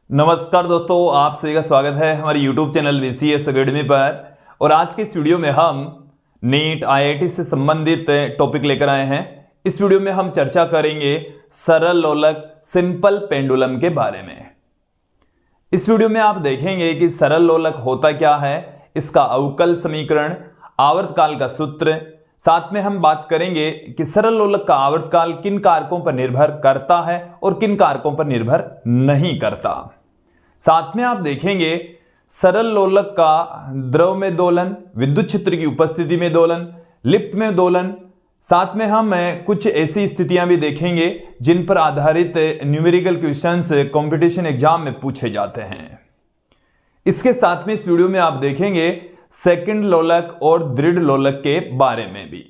नमस्कार दोस्तों, आप सभी का स्वागत है हमारे YouTube चैनल VCS अकेडमी पर। और आज के इस वीडियो में हम नीट IIT से संबंधित टॉपिक लेकर आए हैं। इस वीडियो में हम चर्चा करेंगे सरल लोलक सिंपल पेंडुलम के बारे में। इस वीडियो में आप देखेंगे कि सरल लोलक होता क्या है, इसका अवकल समीकरण, आवर्तकाल का सूत्र, साथ में हम बात करेंगे कि सरल लोलक का आवर्तकाल किन कारकों पर निर्भर करता है और किन कारकों पर निर्भर नहीं करता। साथ में आप देखेंगे सरल लोलक का द्रव में दोलन, विद्युत क्षेत्र की उपस्थिति में दोलन, लिफ्ट में दोलन। साथ में हम कुछ ऐसी स्थितियां भी देखेंगे जिन पर आधारित न्यूमेरिकल क्वेश्चंस कंपटीशन एग्जाम में पूछे जाते हैं। इसके साथ में इस वीडियो में आप देखेंगे सेकंड लोलक और दृढ़ लोलक के बारे में भी।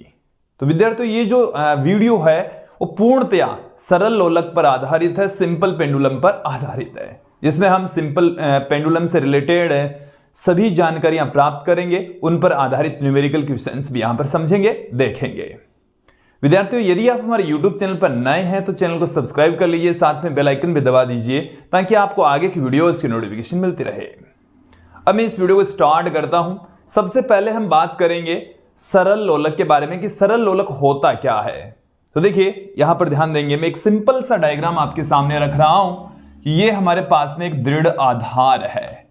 तो विद्यार्थियों, ये जो वीडियो है वो पूर्णतया सरल लोलक पर आधारित है, सिंपल पेंडुलम पर आधारित है, जिसमें हम सिंपल पेंडुलम से रिलेटेड सभी जानकारियां प्राप्त करेंगे, उन पर आधारित न्यूमेरिकल क्वेश्चंस भी यहां पर समझेंगे, देखेंगे। विद्यार्थियों, यदि आप हमारे YouTube चैनल पर नए हैं तो चैनल को सब्सक्राइब कर लीजिए, साथ में बेल आइकन भी दबा दीजिए ताकि आपको आगे की वीडियोस की नोटिफिकेशन मिलती रहे। अब मैं इस वीडियो को स्टार्ट करता हूं। सबसे पहले हम बात करेंगे सरल लोलक के बारे में कि सरल लोलक होता क्या है। तो देखिए, यहां पर ध्यान देंगे, मैं एक सिंपल सा डायग्राम आपके सामने रख रहा हूं कि ये हमारे पास में एक दृढ़ आधार है,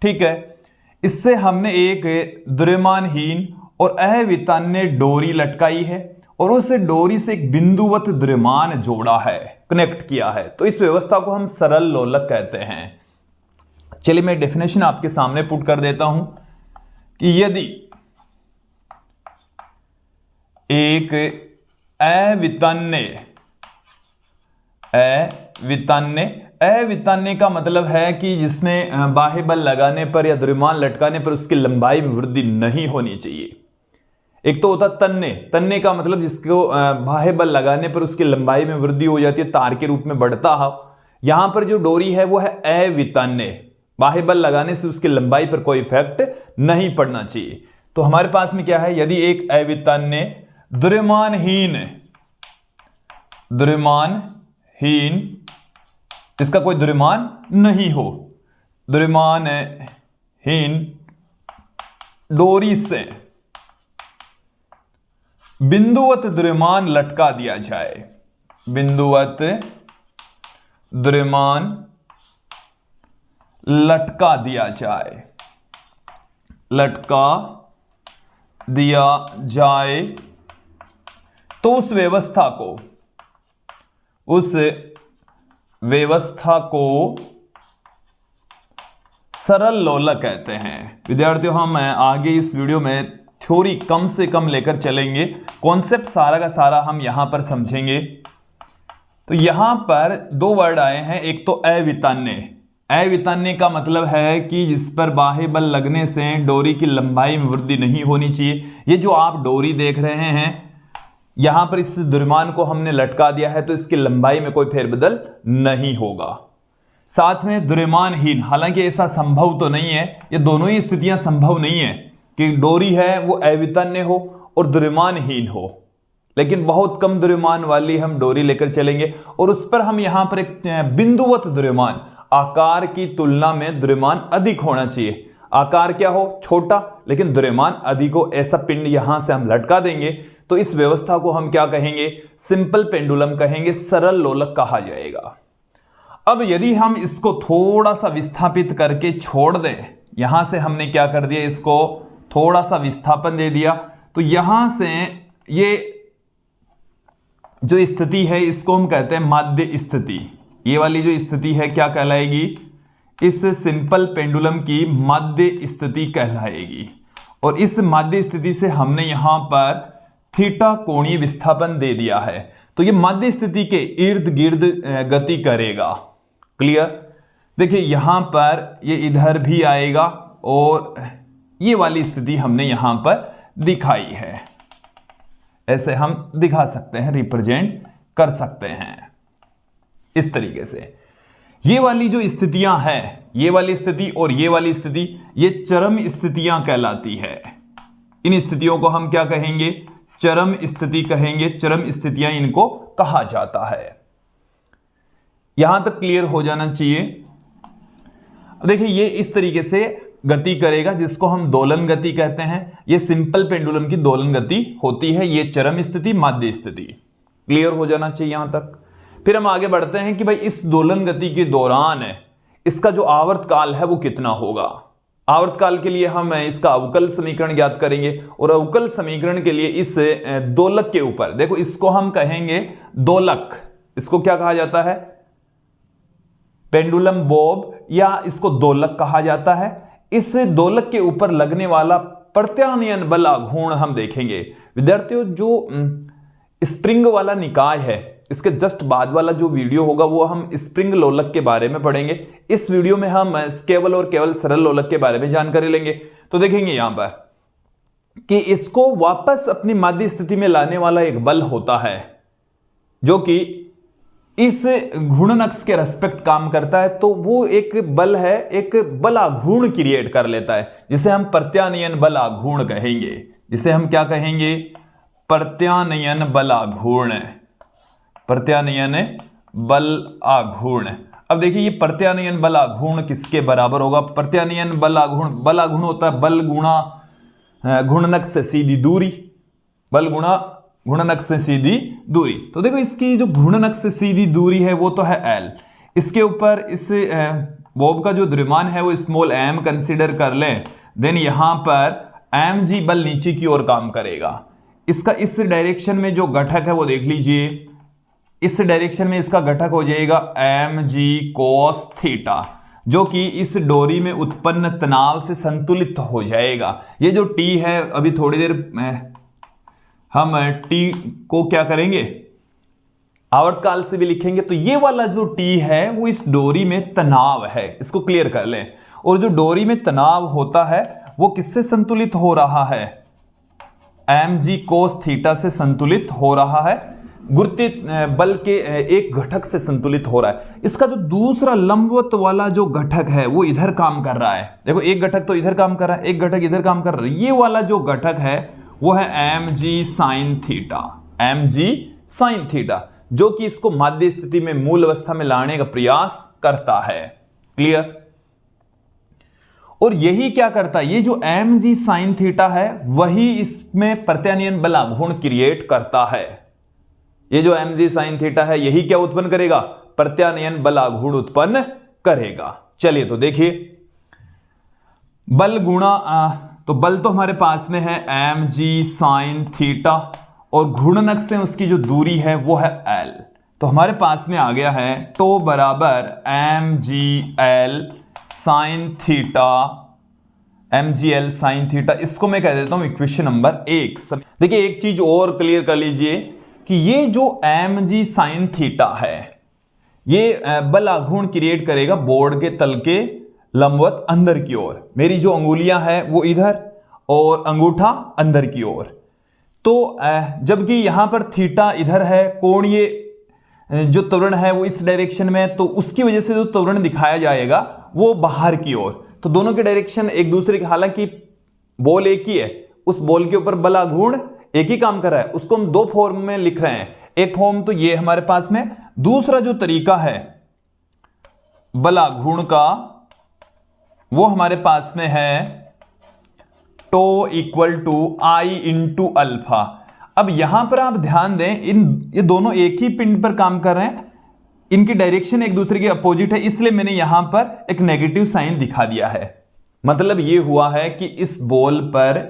ठीक है। इससे हमने एक द्रव्यमानहीन और अवितान्य डोरी लटकाई है और उस डोरी से एक बिंदुवत द्रव्यमान जोड़ा है, कनेक्ट किया है। तो इस व्यवस्था को हम सरल लोलक कहते हैं। चलिए मैं डेफिनेशन आपके सामने पुट कर देता हूं कि यदि एक अवितान्य का मतलब है कि जिसमें बाह्य बल लगाने पर या द्रव्यमान लटकाने पर उसकी लंबाई में वृद्धि नहीं होनी चाहिए। एक तो होता तन्य का मतलब जिसको बाह्य बल लगाने पर उसकी लंबाई में वृद्धि हो जाती है, तार के रूप में बढ़ता है। यहां पर जो डोरी है वो है अवितान्य, बाह्य बल लगाने से उसकी लंबाई पर कोई इफेक्ट नहीं पड़ना चाहिए। तो हमारे पास में क्या है, यदि एक अवितान्य द्रव्यमानहीन इसका कोई द्रव्यमान नहीं हो, द्रव्यमानहीन डोरी से बिंदुवत द्रव्यमान लटका दिया जाए, बिंदुवत द्रव्यमान लटका दिया जाए, तो उस व्यवस्था को सरल लोलक कहते हैं। विद्यार्थियों, हम आगे इस वीडियो में थ्योरी कम से कम लेकर चलेंगे, कॉन्सेप्ट सारा का सारा हम यहां पर समझेंगे। तो यहां पर दो वर्ड आए हैं, एक तो अवितान्य का मतलब है कि जिस पर बाह्य बल लगने से डोरी की लंबाई में वृद्धि नहीं होनी चाहिए। ये जो आप डोरी देख रहे हैं, यहां पर इस द्रव्यमान को हमने लटका दिया है तो इसकी लंबाई में कोई फेरबदल नहीं होगा। साथ में द्रव्यमानहीन, हालांकि ऐसा संभव तो नहीं है, ये दोनों ही स्थितियां संभव नहीं है कि डोरी है वो अवितान्य हो और द्रव्यमानहीन हो, लेकिन बहुत कम द्रव्यमान वाली हम डोरी लेकर चलेंगे और उस पर हम यहां पर एक बिंदुवत द्रव्यमान, आकार की तुलना में द्रव्यमान अधिक होना चाहिए। आकार क्या हो, छोटा, लेकिन द्रव्यमान अधिक हो, ऐसा पिंड यहां से हम लटका देंगे तो इस व्यवस्था को हम क्या कहेंगे, सिंपल पेंडुलम कहेंगे, सरल लोलक कहा जाएगा। अब यदि हम इसको थोड़ा सा विस्थापित करके छोड़ दें, यहां से हमने क्या कर दिया, इसको थोड़ा सा विस्थापन दे दिया, तो यहां से ये जो स्थिति है इसको हम कहते हैं माध्य स्थिति। ये वाली जो स्थिति है क्या कहलाएगी, इस सिंपल पेंडुलम की माध्य स्थिति कहलाएगी। और इस माध्य स्थिति से हमने यहां पर थीटा कोणीय विस्थापन दे दिया है, तो ये माध्य स्थिति के इर्द गिर्द गति करेगा। क्लियर? देखिए, यहां पर ये इधर भी आएगा और ये वाली स्थिति हमने यहां पर दिखाई है, ऐसे हम दिखा सकते हैं, रिप्रेजेंट कर सकते हैं इस तरीके से। ये वाली जो स्थितियां हैं, ये वाली स्थिति और ये वाली स्थिति, ये चरम स्थितियां कहलाती है। इन स्थितियों को हम क्या कहेंगे, चरम स्थिति कहेंगे, चरम स्थितियां इनको कहा जाता है। यहां तक क्लियर हो जाना चाहिए। देखिए ये इस तरीके से गति करेगा, जिसको हम दोलन गति कहते हैं। ये सिंपल पेंडुलम की दोलन गति होती है। ये चरम स्थिति, माध्य स्थिति। क्लियर हो जाना चाहिए यहां तक। फिर हम आगे बढ़ते हैं कि भाई इस दोलन गति के दौरान इसका जो आवर्त काल है वो कितना होगा। आवर्त काल के लिए हम इसका अवकल समीकरण ज्ञात करेंगे, और अवकल समीकरण के लिए इस दोलक के ऊपर, देखो इसको हम कहेंगे दोलक। इसको क्या कहा जाता है? पेंडुलम बॉब, या इसको दोलक कहा जाता है। इस दोलक के ऊपर लगने वाला प्रत्यानयन बल आघूर्ण हम देखेंगे। विद्यार्थियों, जो स्प्रिंग वाला निकाय है, इसके जस्ट बाद वाला जो वीडियो होगा वो हम स्प्रिंग लोलक के बारे में पढ़ेंगे। इस वीडियो में हम केवल और केवल सरल लोलक के बारे में जानकारी लेंगे। तो देखेंगे यहां पर कि इसको वापस अपनी माध्य स्थिति में लाने वाला एक बल होता है, जो कि इस घूर्णन अक्ष के रेस्पेक्ट काम करता है। तो वो एक बल है, एक बल आघूर्ण क्रिएट कर लेता है, जिसे हम प्रत्यानयन बल आघूर्ण कहेंगे। जिसे हम क्या कहेंगे? प्रत्यानयन बल आघूर्ण। प्रत्यानयन बल आघूर्ण। अब देखिए ये प्रत्यानयन बल आघूर्ण किसके बराबर होगा? प्रत्यानयन बल आघूर्ण होता है बल गुणा घूर्णनक से सीधी दूरी। बल गुणा घूर्णनक से सीधी दूरी। तो देखो इसकी जो घूर्णनक से सीधी दूरी है वो तो है L। इसके ऊपर इस बॉब का जो द्रव्यमान है वो स्मॉल m कंसीडर कर लें। देन यहां पर mg बल नीचे की ओर काम करेगा। इसका इस डायरेक्शन में जो घटक है वो देख लीजिए। इस डायरेक्शन में इसका घटक हो जाएगा mg cos थीटा, जो कि इस डोरी में उत्पन्न तनाव से संतुलित हो जाएगा। ये जो t है, अभी थोड़ी देर हम t को क्या करेंगे? आवर्तकाल से भी लिखेंगे। तो ये वाला जो t है वो इस डोरी में तनाव है, इसको क्लियर कर लें। और जो डोरी में तनाव होता है वो किससे संतुलित हो रहा है? mg cos थीटा से संतुलित हो रहा है, गुरुत्वीय बल के एक घटक से संतुलित हो रहा है। इसका जो दूसरा लंबवत वाला जो घटक है वो इधर काम कर रहा है। देखो एक घटक तो इधर काम कर रहा है, एक घटक इधर काम कर रहा है। ये वाला जो घटक है वो है mg sin theta. mg sin theta, जो कि इसको माध्य स्थिति में मूल अवस्था में लाने का प्रयास करता है। क्लियर? और यही क्या करता है? ये जो mg sin थीटा है वही इसमें प्रत्यानयन बल आघूर्ण क्रिएट करता है। ये जो mg sin थीटा है यही क्या उत्पन्न करेगा? प्रत्यानयन बल आघूर्ण उत्पन्न करेगा। चलिए तो देखिए, बल गुणा तो बल तो हमारे पास में है mg sin थीटा, और घूर्णनक से उसकी जो दूरी है वो है L। तो हमारे पास में आ गया है टो बराबर mgl sin theta. mgl sin theta, इसको मैं कह देता हूं इक्वेशन नंबर 1। देखिए एक चीज और क्लियर कर लीजिए कि ये जो mg sin थीटा है ये बल आघूर्ण क्रिएट करेगा बोर्ड के तल के लंबवत अंदर की ओर। मेरी जो अंगुलियां हैं वो इधर और अंगूठा अंदर की ओर। तो जबकि यहां पर थीटा इधर है, कोणीय जो त्वरण है वो इस डायरेक्शन में, तो उसकी वजह से जो त्वरण दिखाया जाएगा वो बाहर की ओर। तो दोनों के डायरेक्शन एक दूसरे के, हालांकि बॉल एक ही है, उस बॉल के ऊपर बल आघूर्ण एक ही काम कर रहा है। उसको हम दो फॉर्म में लिख रहे हैं। एक फॉर्म तो ये हमारे पास में, दूसरा जो तरीका है बल आघूर्ण का वो हमारे पास में है tau equal to I into alpha. अब यहां पर आप ध्यान दें, ये दोनों एक ही पिंड पर काम कर रहे हैं, इनकी डायरेक्शन एक दूसरे के अपोजिट है, इसलिए मैंने यहां पर एक नेगेटिव साइन दिखा दिया है। मतलब ये हुआ है कि इस बॉल पर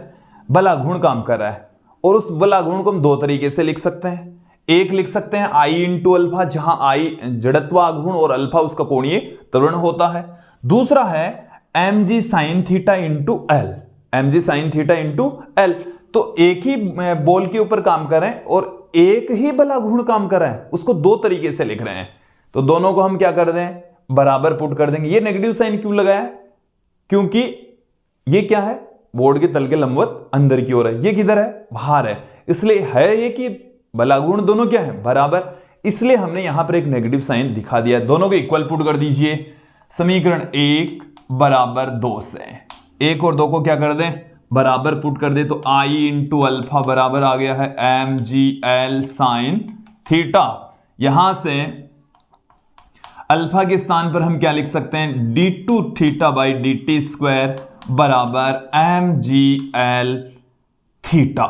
बल आघूर्ण काम कर रहा है, और उस बल आघूर्ण को हम दो तरीके से लिख सकते हैं। एक लिख सकते हैं आई इंटू अल्फा, जहां आई जड़त्व आघूर्ण और अल्फा उसका कोणीय त्वरण होता है। दूसरा है mg sin theta into L. mg sin theta into L, तो एक ही बॉल के ऊपर काम कर रहे हैं और एक ही बल आघूर्ण काम कर रहे हैं, उसको दो तरीके से लिख रहे हैं। तो दोनों को हम क्या कर दें? बराबर पुट कर देंगे। ये नेगेटिव साइन क्यों लगाया है? क्योंकि ये क्या है? बोर्ड के तल के लंबवत अंदर की ओर है, ये किधर है? बाहर है। इसलिए है ये कि बल आघूर्ण दोनों क्या है? बराबर। इसलिए हमने यहां पर एक नेगेटिव साइन दिखा दिया। दोनों को इक्वल पुट कर दीजिए। समीकरण 1 बराबर 2 से 1 और 2 को क्या कर दें? बराबर पुट कर दे। तो आई इंटू अल्फा बराबर आ गया है mgl sin थीटा। यहां से अल्फा के स्थान पर हम क्या लिख सकते हैं, d2 theta by dt square बराबर mgl थीटा,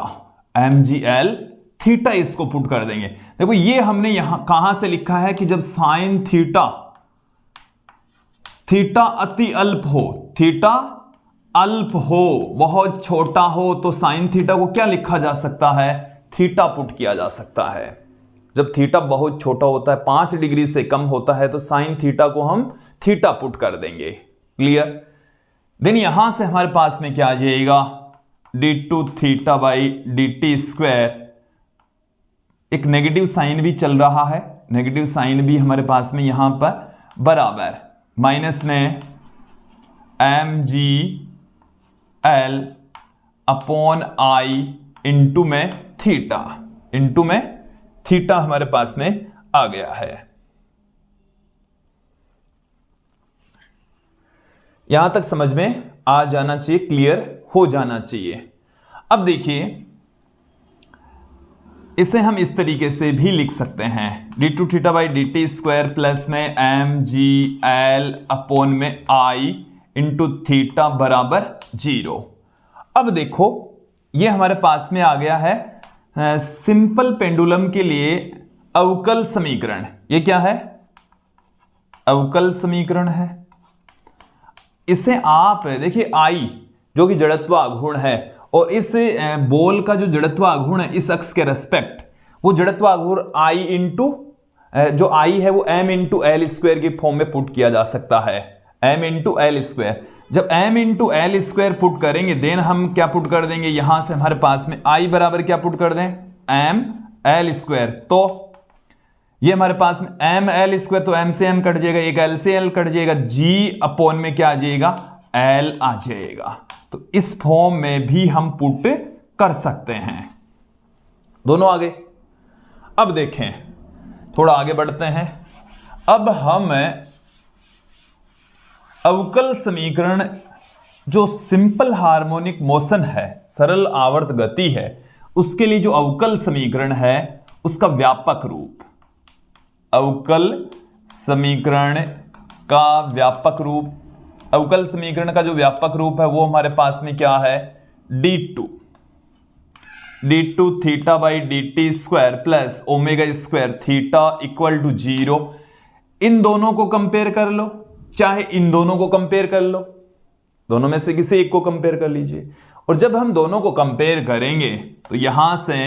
mgl थीटा इसको पुट कर देंगे। देखो ये हमने यहां कहां से लिखा है कि जब साइन थीटा, थीटा अति अल्प हो, थीटा अल्प हो, बहुत छोटा हो, तो साइन थीटा को क्या लिखा जा सकता है, थीटा पुट किया जा सकता है। जब थीटा बहुत छोटा होता है, 5 डिग्री से कम होता है, तो साइन थीटा को हम थीटा पुट कर देंगे। क्लियर। देन यहां से हमारे पास में क्या आ जाएगा, d2 theta by dt square, एक नेगेटिव साइन भी चल रहा है, नेगेटिव साइन भी हमारे पास में यहां पर बराबर माइनस में mg l upon i into में थीटा, इंटू में थीटा हमारे पास में आ गया है। यहां तक समझ में आ जाना चाहिए, क्लियर हो जाना चाहिए। अब देखिए इसे हम इस तरीके से भी लिख सकते हैं, d2 theta by dt square plus में mgl अपॉन में i इंटू थीटा बराबर 0। अब देखो ये हमारे पास में आ गया है सिंपल पेंडुलम के लिए अवकल समीकरण। ये क्या है, अवकल समीकरण है। इसे आप देखिए I जो कि जड़त्वाघूर्ण है, और इस बॉल का जो जड़त्वाघूर्ण है इस अक्ष के रेस्पेक्ट, वो जड़त्वाघूर्ण I इंटू जो I है वो m इंटू एल स्क्वायर के फॉर्म में पुट किया जा सकता है, m इंटू एल स्क्वायर। जब m into L square put करेंगे देन हम क्या पुट कर देंगे, यहां से हमारे पास में I बराबर क्या पुट कर दें, m एल स्क्वायर। तो ये हमारे पास में m एल स्क्वायर, तो m से m कट जाएगा, एक l से l कट जाएगा, g अपॉन में क्या आ जाएगा, l आ जाएगा। तो इस फॉर्म में भी हम पुट कर सकते हैं। दोनों आगे। अब देखें, थोड़ा आगे बढ़ते हैं। अब हम अवकल समीकरण, जो सिंपल हार्मोनिक मोशन है, सरल आवर्त गति है, उसके लिए जो अवकल समीकरण है उसका व्यापक रूप, अवकल समीकरण का व्यापक रूप, अवकल समीकरण का जो व्यापक रूप है वो हमारे पास में क्या है, d2 theta by dt square plus omega square theta equal to 0। इन दोनों को कंपेयर कर लो, चाहे इन दोनों को कंपेयर कर लो, दोनों में से किसी एक को कंपेयर कर लीजिए। और जब हम दोनों को कंपेयर करेंगे तो यहां से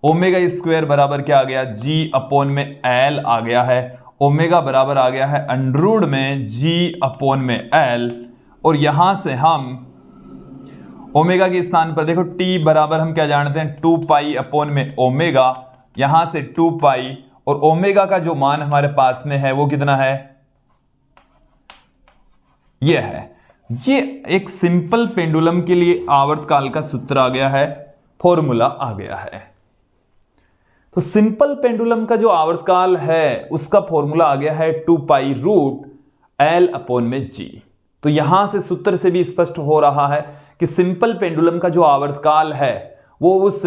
ओमेगा स्क्वायर बराबर क्या आ गया, g अपॉन में l आ गया है, ओमेगा बराबर आ गया है अंडररूट में g अपॉन में l, और यहां से हम ओमेगा के स्थान पर देखो t बराबर हम क्या जानते हैं, 2 पाई अपॉन में ओमेगा, यहां से 2 पाई, और ओमेगा का जो मान हमारे पास में है वो कितना है, ये है। ये एक सिंपल पेंडुलम के लिए आवर्तकाल का सूत्र आ गया है, फॉर्मूला आ गया है। तो सिंपल पेंडुलम का जो आवर्तकाल है उसका फॉर्मूला आ गया है 2 पाई रूट एल अपॉन में जी। तो यहां से सूत्र से भी स्पष्ट हो रहा है कि सिंपल पेंडुलम का जो आवर्तकाल है वो उस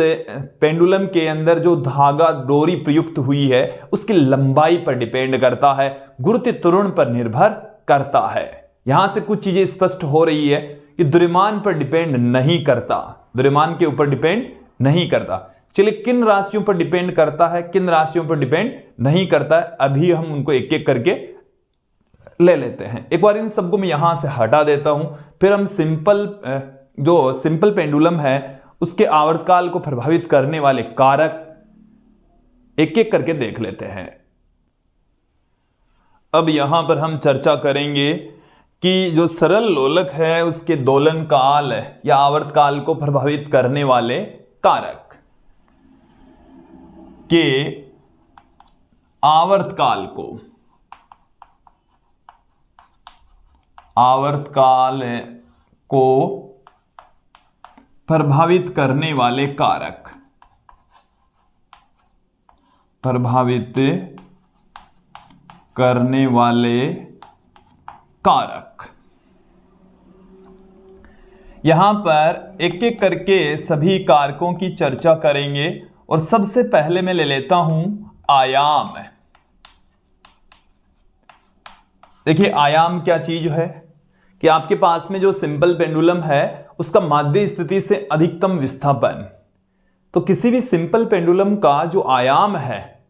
पेंडुलम के अंदर जो धागा डोरी प्रयुक्त हुई है उसकी लंबाई पर डिपेंड करता है, गुरुत्व त्वरण पर निर्भर करता है। यहां से कुछ चीजें स्पष्ट हो रही है कि द्रव्यमान पर डिपेंड नहीं करता, द्रव्यमान के ऊपर डिपेंड नहीं करता। चलिए किन राशियों पर डिपेंड करता है, किन राशियों पर डिपेंड नहीं करता है, अभी हम उनको एक एक करके ले लेते हैं। एक बार इन सबको मैं यहां से हटा देता हूं, फिर हम जो सिंपल पेंडुलम है उसके आवर्तकाल को प्रभावित करने वाले कारक एक एक करके देख लेते हैं। अब यहां पर हम चर्चा करेंगे कि जो सरल लोलक है उसके दोलन काल या आवर्तकाल को प्रभावित करने वाले कारक के आवर्तकाल को प्रभावित करने वाले कारक, प्रभावित करने वाले कारक। यहां पर एक एक करके सभी कारकों की चर्चा करेंगे, और सबसे पहले मैं ले लेता हूं आयाम। देखिए आयाम क्या चीज है कि आपके पास में जो सिंपल पेंडुलम है उसका माध्य स्थिति से अधिकतम विस्थापन। तो किसी भी सिंपल पेंडुलम का जो आयाम है,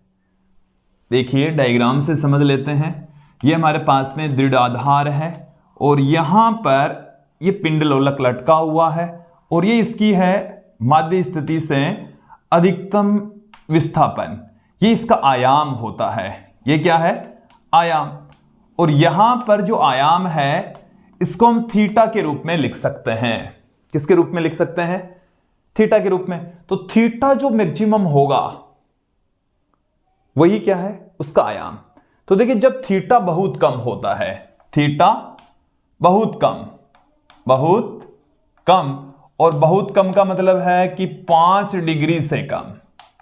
देखिए डायग्राम से समझ लेते हैं। ये हमारे पास में दृढ़ आधार है और यहां पर ये पिंडलोलक लटका हुआ है और ये इसकी है माध्य स्थिति से अधिकतम विस्थापन। ये इसका आयाम होता है। ये क्या है? आयाम। और यहां पर जो आयाम है इसको हम थीटा के रूप में लिख सकते हैं। किसके रूप में लिख सकते हैं? थीटा के रूप में। तो थीटा जो मैक्सिमम होगा वही क्या है? उसका आयाम। तो देखिए जब थीटा बहुत कम होता है, थीटा बहुत कम और बहुत कम का मतलब है कि 5 डिग्री से कम,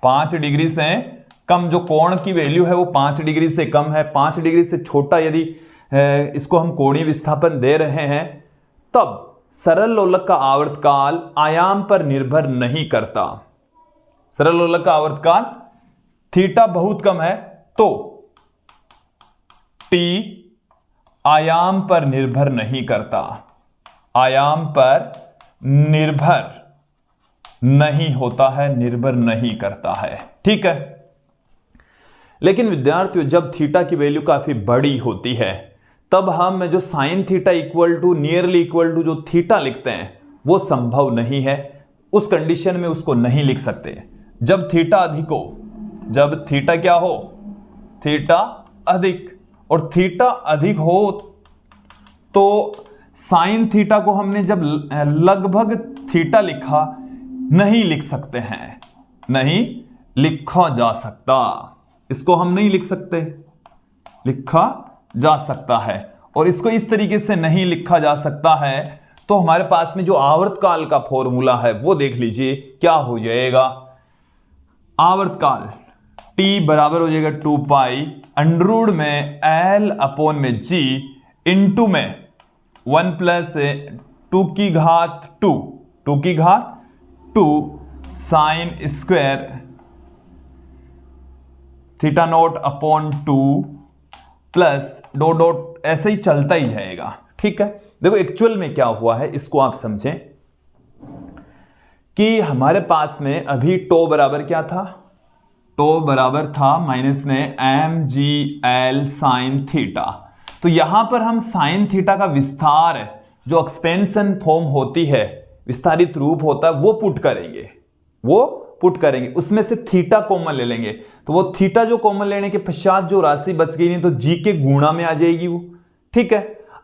5 डिग्री से कम जो कोण की वैल्यू है वो 5 डिग्री से कम है। 5 डिग्री से छोटा यदि इसको हम कोणीय विस्थापन दे रहे हैं तब सरल लोलक का आवर्तकाल आयाम पर निर्भर नहीं करता। सरल लोलक का आवर्तकाल थीटा बहुत कम है तो टी आयाम पर निर्भर नहीं करता, आयाम पर निर्भर नहीं होता है, निर्भर नहीं करता है। ठीक है। लेकिन विद्यार्थियों जब थीटा की वैल्यू काफी बड़ी होती है तब हम जो sine theta equal to nearly equal to जो थीटा लिखते हैं वो संभव नहीं है। उस कंडीशन में उसको नहीं लिख सकते। जब थीटा अधिक हो, जब थीटा क्या हो? थीटा अधिक। और थीटा अधिक हो तो साइन थीटा को हमने जब लगभग थीटा लिखा, नहीं लिख सकते हैं, नहीं लिखा जा सकता। इसको हम नहीं लिख सकते, लिखा जा सकता है। और इसको इस तरीके से नहीं लिखा जा सकता है तो हमारे पास में जो आवर्तकाल का फॉर्मूला है वो देख लीजिए क्या हो जाएगा। आवर्तकाल T बराबर हो जाएगा 2 पाई अंडररूट में L अपॉन में G इंटू में 1 प्लस 2 की घात 2 sine square theta naught upon 2 plus dot ऐसे ही चलता ही जाएगा। ठीक है। देखो एक्चुअल में क्या हुआ है इसको आप समझें कि हमारे पास में अभी टो बराबर क्या था? टो बराबर था माइनस में mgl साइन थीटा। तो यहां पर हम साइन थीटा का विस्तार जो एक्सपेंशन फॉर्म होती है, विस्तारित रूप होता है, वो पुट करेंगे। उसमें से थीटा कॉमन ले लेंगे। तो वो थीटा जो कॉमन लेने के पश्चात जो राशि बच गई नहीं तो जी के गुणा में आ जाएगी वो। ठीक है।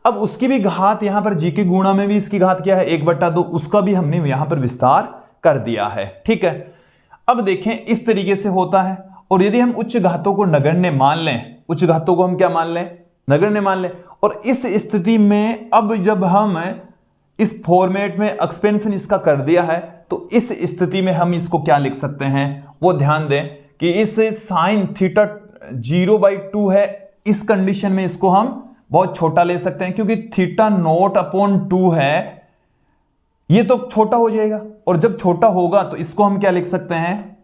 अब उसकी भी घात यहां पर जी के गुणा में भी इसकी घात क्या है? 1/2। उसका भी हमने यहां पर विस्तार कर दिया है। ठीक है। अब देखें इस तरीके से होता है। और यदि हम उच्च घातों को नगण्य मान लें, उच्च घातों को हम क्या मान लें? नगण्य मान लें। और इस स्थिति में अब जब हम इस फॉर्मेट में एक्सपेंशन इसका कर दिया है तो इस स्थिति में हम इसको क्या लिख सकते हैं वो ध्यान दें कि इस साइन थीटा 0/2 है। इस कंडीशन में इसको हम बहुत छोटा ले सकते हैं क्योंकि थीटा नोट अपॉन 2 है, ये तो छोटा हो जाएगा। और जब छोटा होगा तो इसको हम क्या लिख सकते हैं?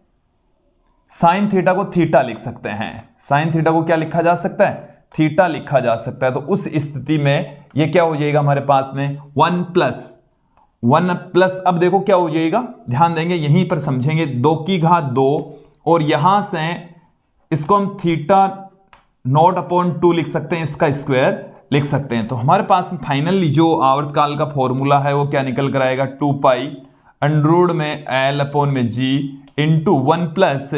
साइन थीटा को थीटा लिख सकते हैं। साइन थीटा को क्या लिखा जा सकता है? थीटा लिखा जा सकता है। तो उस स्थिति में ये क्या हो जाएगा हमारे पास में 1 प्लस अब देखो क्या हो जाएगा, ध्यान देंगे यहीं पर समझेंगे। 2 की घात 2 और यहां से इसको हम थीटा नोट अपॉन 2 लिख सकते हैं, इसका स्क्वायर लिख सकते हैं। तो हमारे पास फाइनली जो आवर्तकाल का फॉर्मूला है वो क्या निकल कर आएगा? 2 पाई अंडररूट में L अपॉन में G into 1 plus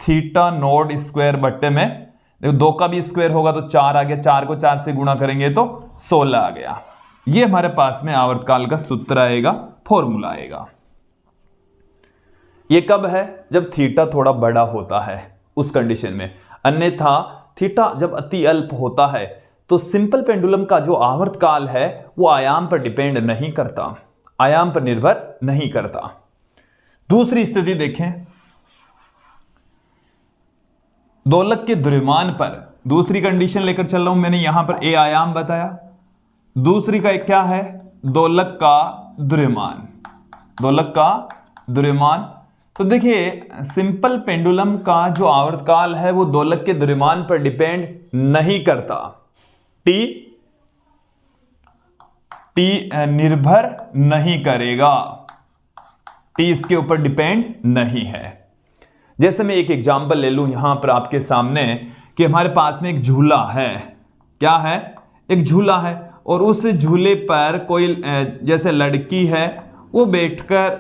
theta note square बट्टे में देखो 2 का भी स्क्वायर होगा तो 4 आ गया, 4 को 4 से गुणा करेंगे तो 16 आ गया। ये हमारे पास में आवर्तकाल का सूत्र आएगा, फॉर्मूला आएगा। ये कब है? जब थीटा थोड़ा बड़ा होता है उस कंडीशन में। अन्यथा थीटा जब अति अल्प होता है तो सिंपल पेंडुलम का जो आवर्तकाल है वो आयाम पर डिपेंड नहीं करता, आयाम पर निर्भर नहीं करता। दूसरी स्थिति देखें, दोलक के द्रव्यमान पर दूसरी कंडीशन लेकर चल रहा हूं। मैंने यहां पर ए आयाम बताया, दूसरी का क्या है? दोलक का द्रव्यमान, दोलक का द्रव्यमान। तो देखिए सिंपल पेंडुलम का जो आवर्तकाल है वो दोलक के द्रव्यमान पर डिपेंड नहीं करता। टी टी निर्भर नहीं करेगा, टी इसके ऊपर डिपेंड नहीं है। जैसे मैं एक एग्जांपल ले लूं यहां पर आपके सामने कि हमारे पास में एक झूला है, क्या है, एक झूला है, और उस झूले पर कोई जैसे लड़की है वो बैठकर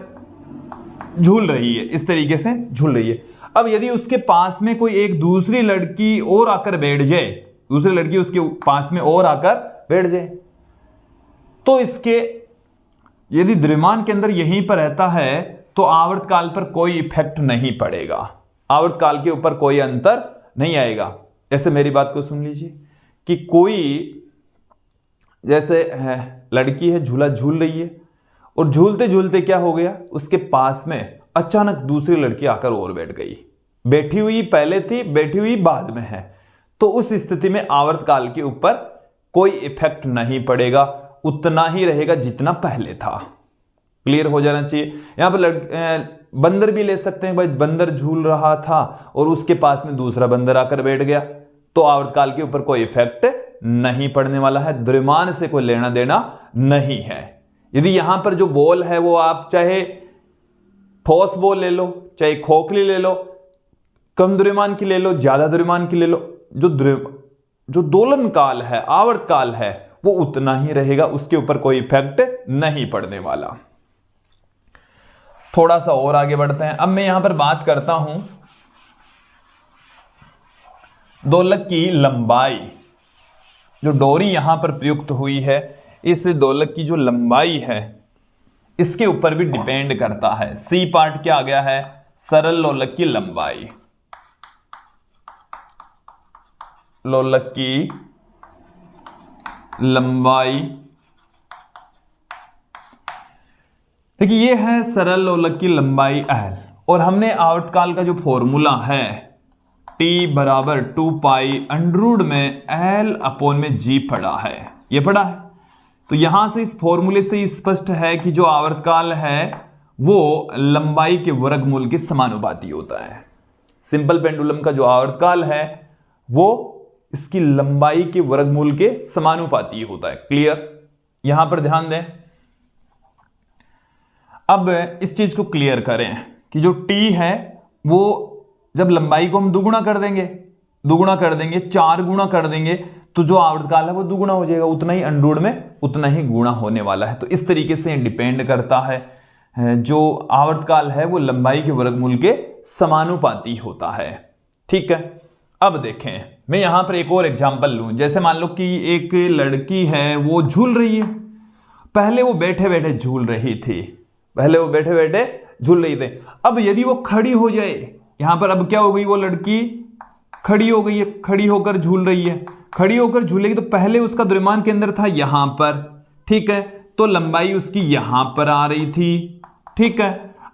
झूल रही है, इस तरीके से झूल रही है। अब यदि उसके पास में कोई एक दूसरी लड़की और आकर बैठ जाए, दूसरी लड़की उसके पास में और आकर बैठ जाए, तो इसके यदि द्रव्यमान के अंदर यहीं पर रहता है तो आवर्तकाल पर कोई इफेक्ट नहीं पड़ेगा, आवर्तकाल के ऊपर कोई अंतर नहीं आएगा। जैसे मेरी बात को सुन लीजिए कि कोई जैसे लड़की है, झूला झूल रही है, और झूलते झूलते क्या हो गया, उसके पास में अचानक दूसरी लड़की आकर और बैठ गई, बैठी हुई पहले थी, बैठी हुई बाद में है, तो उस स्थिति में आवर्तकाल के ऊपर कोई इफेक्ट नहीं पड़ेगा, उतना ही रहेगा जितना पहले था। क्लियर हो जाना चाहिए। यहां पर बंदर भी ले सकते हैं, भाई बंदर झूल रहा था और उसके पास में दूसरा बंदर आकर बैठ गया, तो आवर्तकाल के ऊपर कोई इफेक्ट नहीं पड़ने वाला है, द्रव्यमान से कोई लेना देना नहीं है। यदि यहां पर जो बॉल है वो आप चाहे ठोस बॉल ले लो, चाहे खोखली ले लो, कम द्रव्यमान की ले लो, ज्यादा द्रव्यमान की ले लो, जो दोलन काल है, आवर्तकाल है, वो उतना ही रहेगा, उसके ऊपर कोई इफेक्ट नहीं पड़ने वाला। थोड़ा सा और आगे बढ़ते हैं। अब मैं यहां पर बात करता हूं दोलक की लंबाई। जो डोरी यहां पर प्रयुक्त हुई है, इस दोलक की जो लंबाई है इसके ऊपर भी डिपेंड करता है। सी पार्ट क्या आ गया है, सरल लोलक की लंबाई, लोलक की लंबाई। देखिए ये है सरल लोलक की लंबाई एल, और हमने आवर्तकाल का जो फॉर्मूला है T बराबर 2 पाई अंडर में L अपॉन में G पढ़ा है, ये पढ़ा है। तो यहां से इस फॉर्मूले से स्पष्ट है कि जो आवर्तकाल है वो लंबाई के वर्गमूल के समानुपाती होता है। सिंपल पेंडुलम का जो आवर्तकाल है वो इसकी लंबाई के वर्गमूल के समानुपाती होता है। क्लियर, यहां पर ध्यान दें। अब इस चीज को क्लियर करें कि जो T है वो जब लंबाई को हम दुगुना कर देंगे, 4 गुना कर देंगे, तो जो आवर्तकाल है वो दुगुना हो जाएगा, उतना ही अंडर में उतना ही गुणा होने वाला है। तो इस तरीके से डिपेंड करता है, जो आवर्तकाल है वो लंबाई के वर्गमूल के समानुपाती होता है। ठीक है, अब देखें मैं यहां पर एक और एग्जांपल लूं। जैसे मान लो कि एक लड़की है वो झूल रही है, पहले वो बैठे बैठे झूल रही थी, अब यदि वो खड़ी हो जाए, यहां पर अब क्या हो गई, वो लड़की खड़ी हो गई है, खड़ी होकर झूल रही है, खड़ी होकर झूलेगी तो पहले उसका द्रव्यमान केंद्र था यहां पर, ठीक है, तो लंबाई उसकी यहां पर आ रही थी, ठीक है।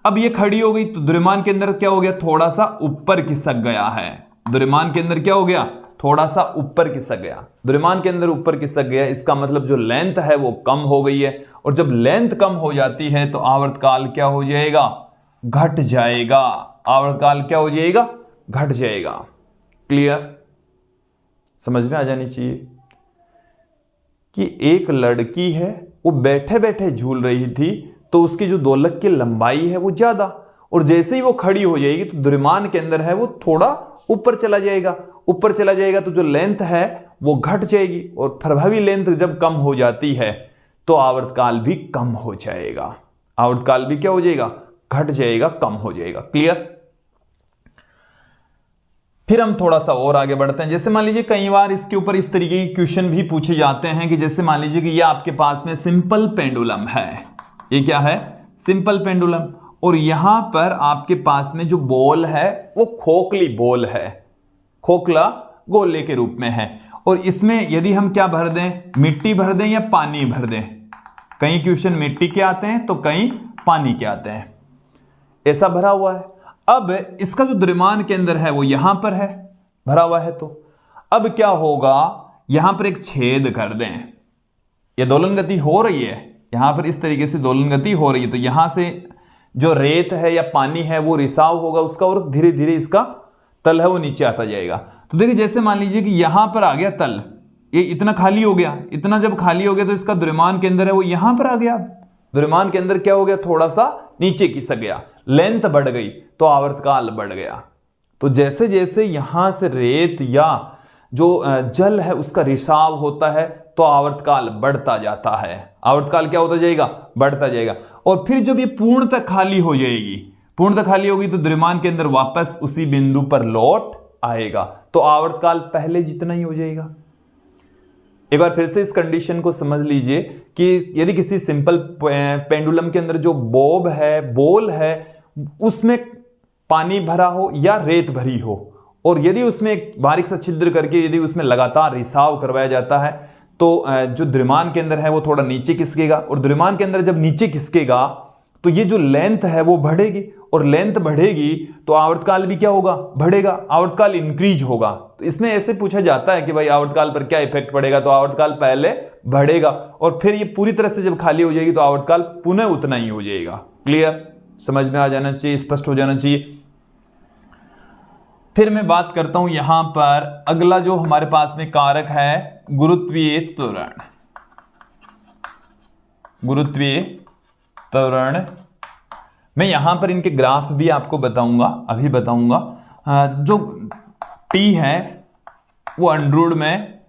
अब ये खड़ी हो गई तो द्रव्यमान केंद्र क्या हो गया, थोड़ा सा ऊपर खिसक गया है, द्रव्यमान केंद्र क्या हो गया, थोड़ा सा ऊपर खिसक गया, द्रव्यमान केंद्र ऊपर खिसक गया, इसका मतलब जो लेंथ है वो कम हो गई है, और जब लेंथ कम हो जाती है तो आवर्तकाल क्या हो जाएगा, घट जाएगा, आवर्तकाल क्या हो जाएगा, घट जाएगा। क्लियर, समझ में आ जानी चाहिए कि एक लड़की है वो बैठे बैठे झूल रही थी, तो उसकी जो दोलक की लंबाई है वो ज्यादा, और जैसे ही वो खड़ी हो जाएगी तो द्रव्यमान के अंदर है वो थोड़ा ऊपर चला जाएगा, तो जो लेंथ है वो घट जाएगी, और प्रभावी लेंथ जब कम हो जाती है तो आवर्तकाल भी कम हो जाएगा, आवर्तकाल भी क्या हो जाएगा, घट जाएगा, कम हो जाएगा। क्लियर, फिर हम थोड़ा सा और आगे बढ़ते हैं। जैसे मान लीजिए कई बार इसके ऊपर इस तरीके के क्वेश्चन भी पूछे जाते हैं कि जैसे मान लीजिए कि ये आपके पास में सिंपल पेंडुलम है, ये क्या है, सिंपल पेंडुलम, और यहां पर आपके पास में जो बॉल है वो खोखली बॉल है, खोखला गोले के रूप में है, और इसमें यदि हम क्या भर दें, मिट्टी भर दें या पानी भर दें, कई क्वेश्चन मिट्टी के आते हैं तो कई पानी के आते हैं, ऐसा भरा हुआ है। अब इसका जो द्रव्यमान केंद्र है वो यहां पर है, भरा हुआ है, तो अब क्या होगा, यहां पर एक छेद कर दें, ये दोलन गति हो रही है, यहां पर इस तरीके से दोलन गति हो रही है, तो यहां से जो रेत है या पानी है वो रिसाव होगा उसका, और धीरे धीरे इसका तल है वो नीचे आता जाएगा। तो देखिए जैसे मान लीजिए कि यहां पर आ गया तल, ये इतना खाली हो गया, इतना जब खाली हो गया तो इसका द्रव्यमान केंद्र है वो यहां पर आ गया। द्रव्यमान केंद्र क्या हो गया, थोड़ा सा नीचे खिसक गया, लेंथ बढ़ गई तो आवर्तकाल बढ़ गया। तो जैसे जैसे यहां से रेत या जो जल है उसका रिसाव होता है तो आवर्तकाल बढ़ता जाता है। आवर्तकाल क्या होता जाएगा, बढ़ता जाएगा। और फिर जब ये पूर्णतः खाली हो जाएगी, पूर्णतः खाली होगी तो द्रव्यमान के अंदर वापस उसी बिंदु पर लौट आएगा, तो आवर्तकाल पहले जितना ही हो जाएगा। एक बार फिर से इस कंडीशन को समझ लीजिए कि यदि किसी सिंपल पेंडुलम के अंदर जो बॉब है, बॉल है, उसमें पानी भरा हो या रेत भरी हो, और यदि उसमें एक बारीक सा छिद्र करके यदि उसमें लगातार रिसाव करवाया जाता है तो जो द्रव्यमान केंद्र है वो थोड़ा नीचे खिसकेगा, और द्रव्यमान केंद्र जब नीचे खिसकेगा तो ये जो लेंथ है वो बढ़ेगी, और लेंथ बढ़ेगी तो आवर्तकाल भी क्या होगा, बढ़ेगा, आवर्तकाल इंक्रीज होगा। तो इसमें ऐसे पूछा जाता है कि भाई आवर्तकाल पर क्या इफेक्ट पड़ेगा, तो आवर्तकाल पहले बढ़ेगा और फिर ये पूरी तरह से जब खाली हो जाएगी तो आवर्तकाल पुनः उतना ही हो जाएगा। क्लियर, समझ में आ जाना चाहिए, स्पष्ट हो जाना चाहिए। फिर मैं बात करता हूं यहां पर अगला जो हमारे पास में कारक है गुरुत्वीय त्वरण। गुरुत्वीय त्वरण मैं यहां पर इनके ग्राफ भी आपको बताऊंगा, अभी बताऊंगा। जो T है वो अंडरूट में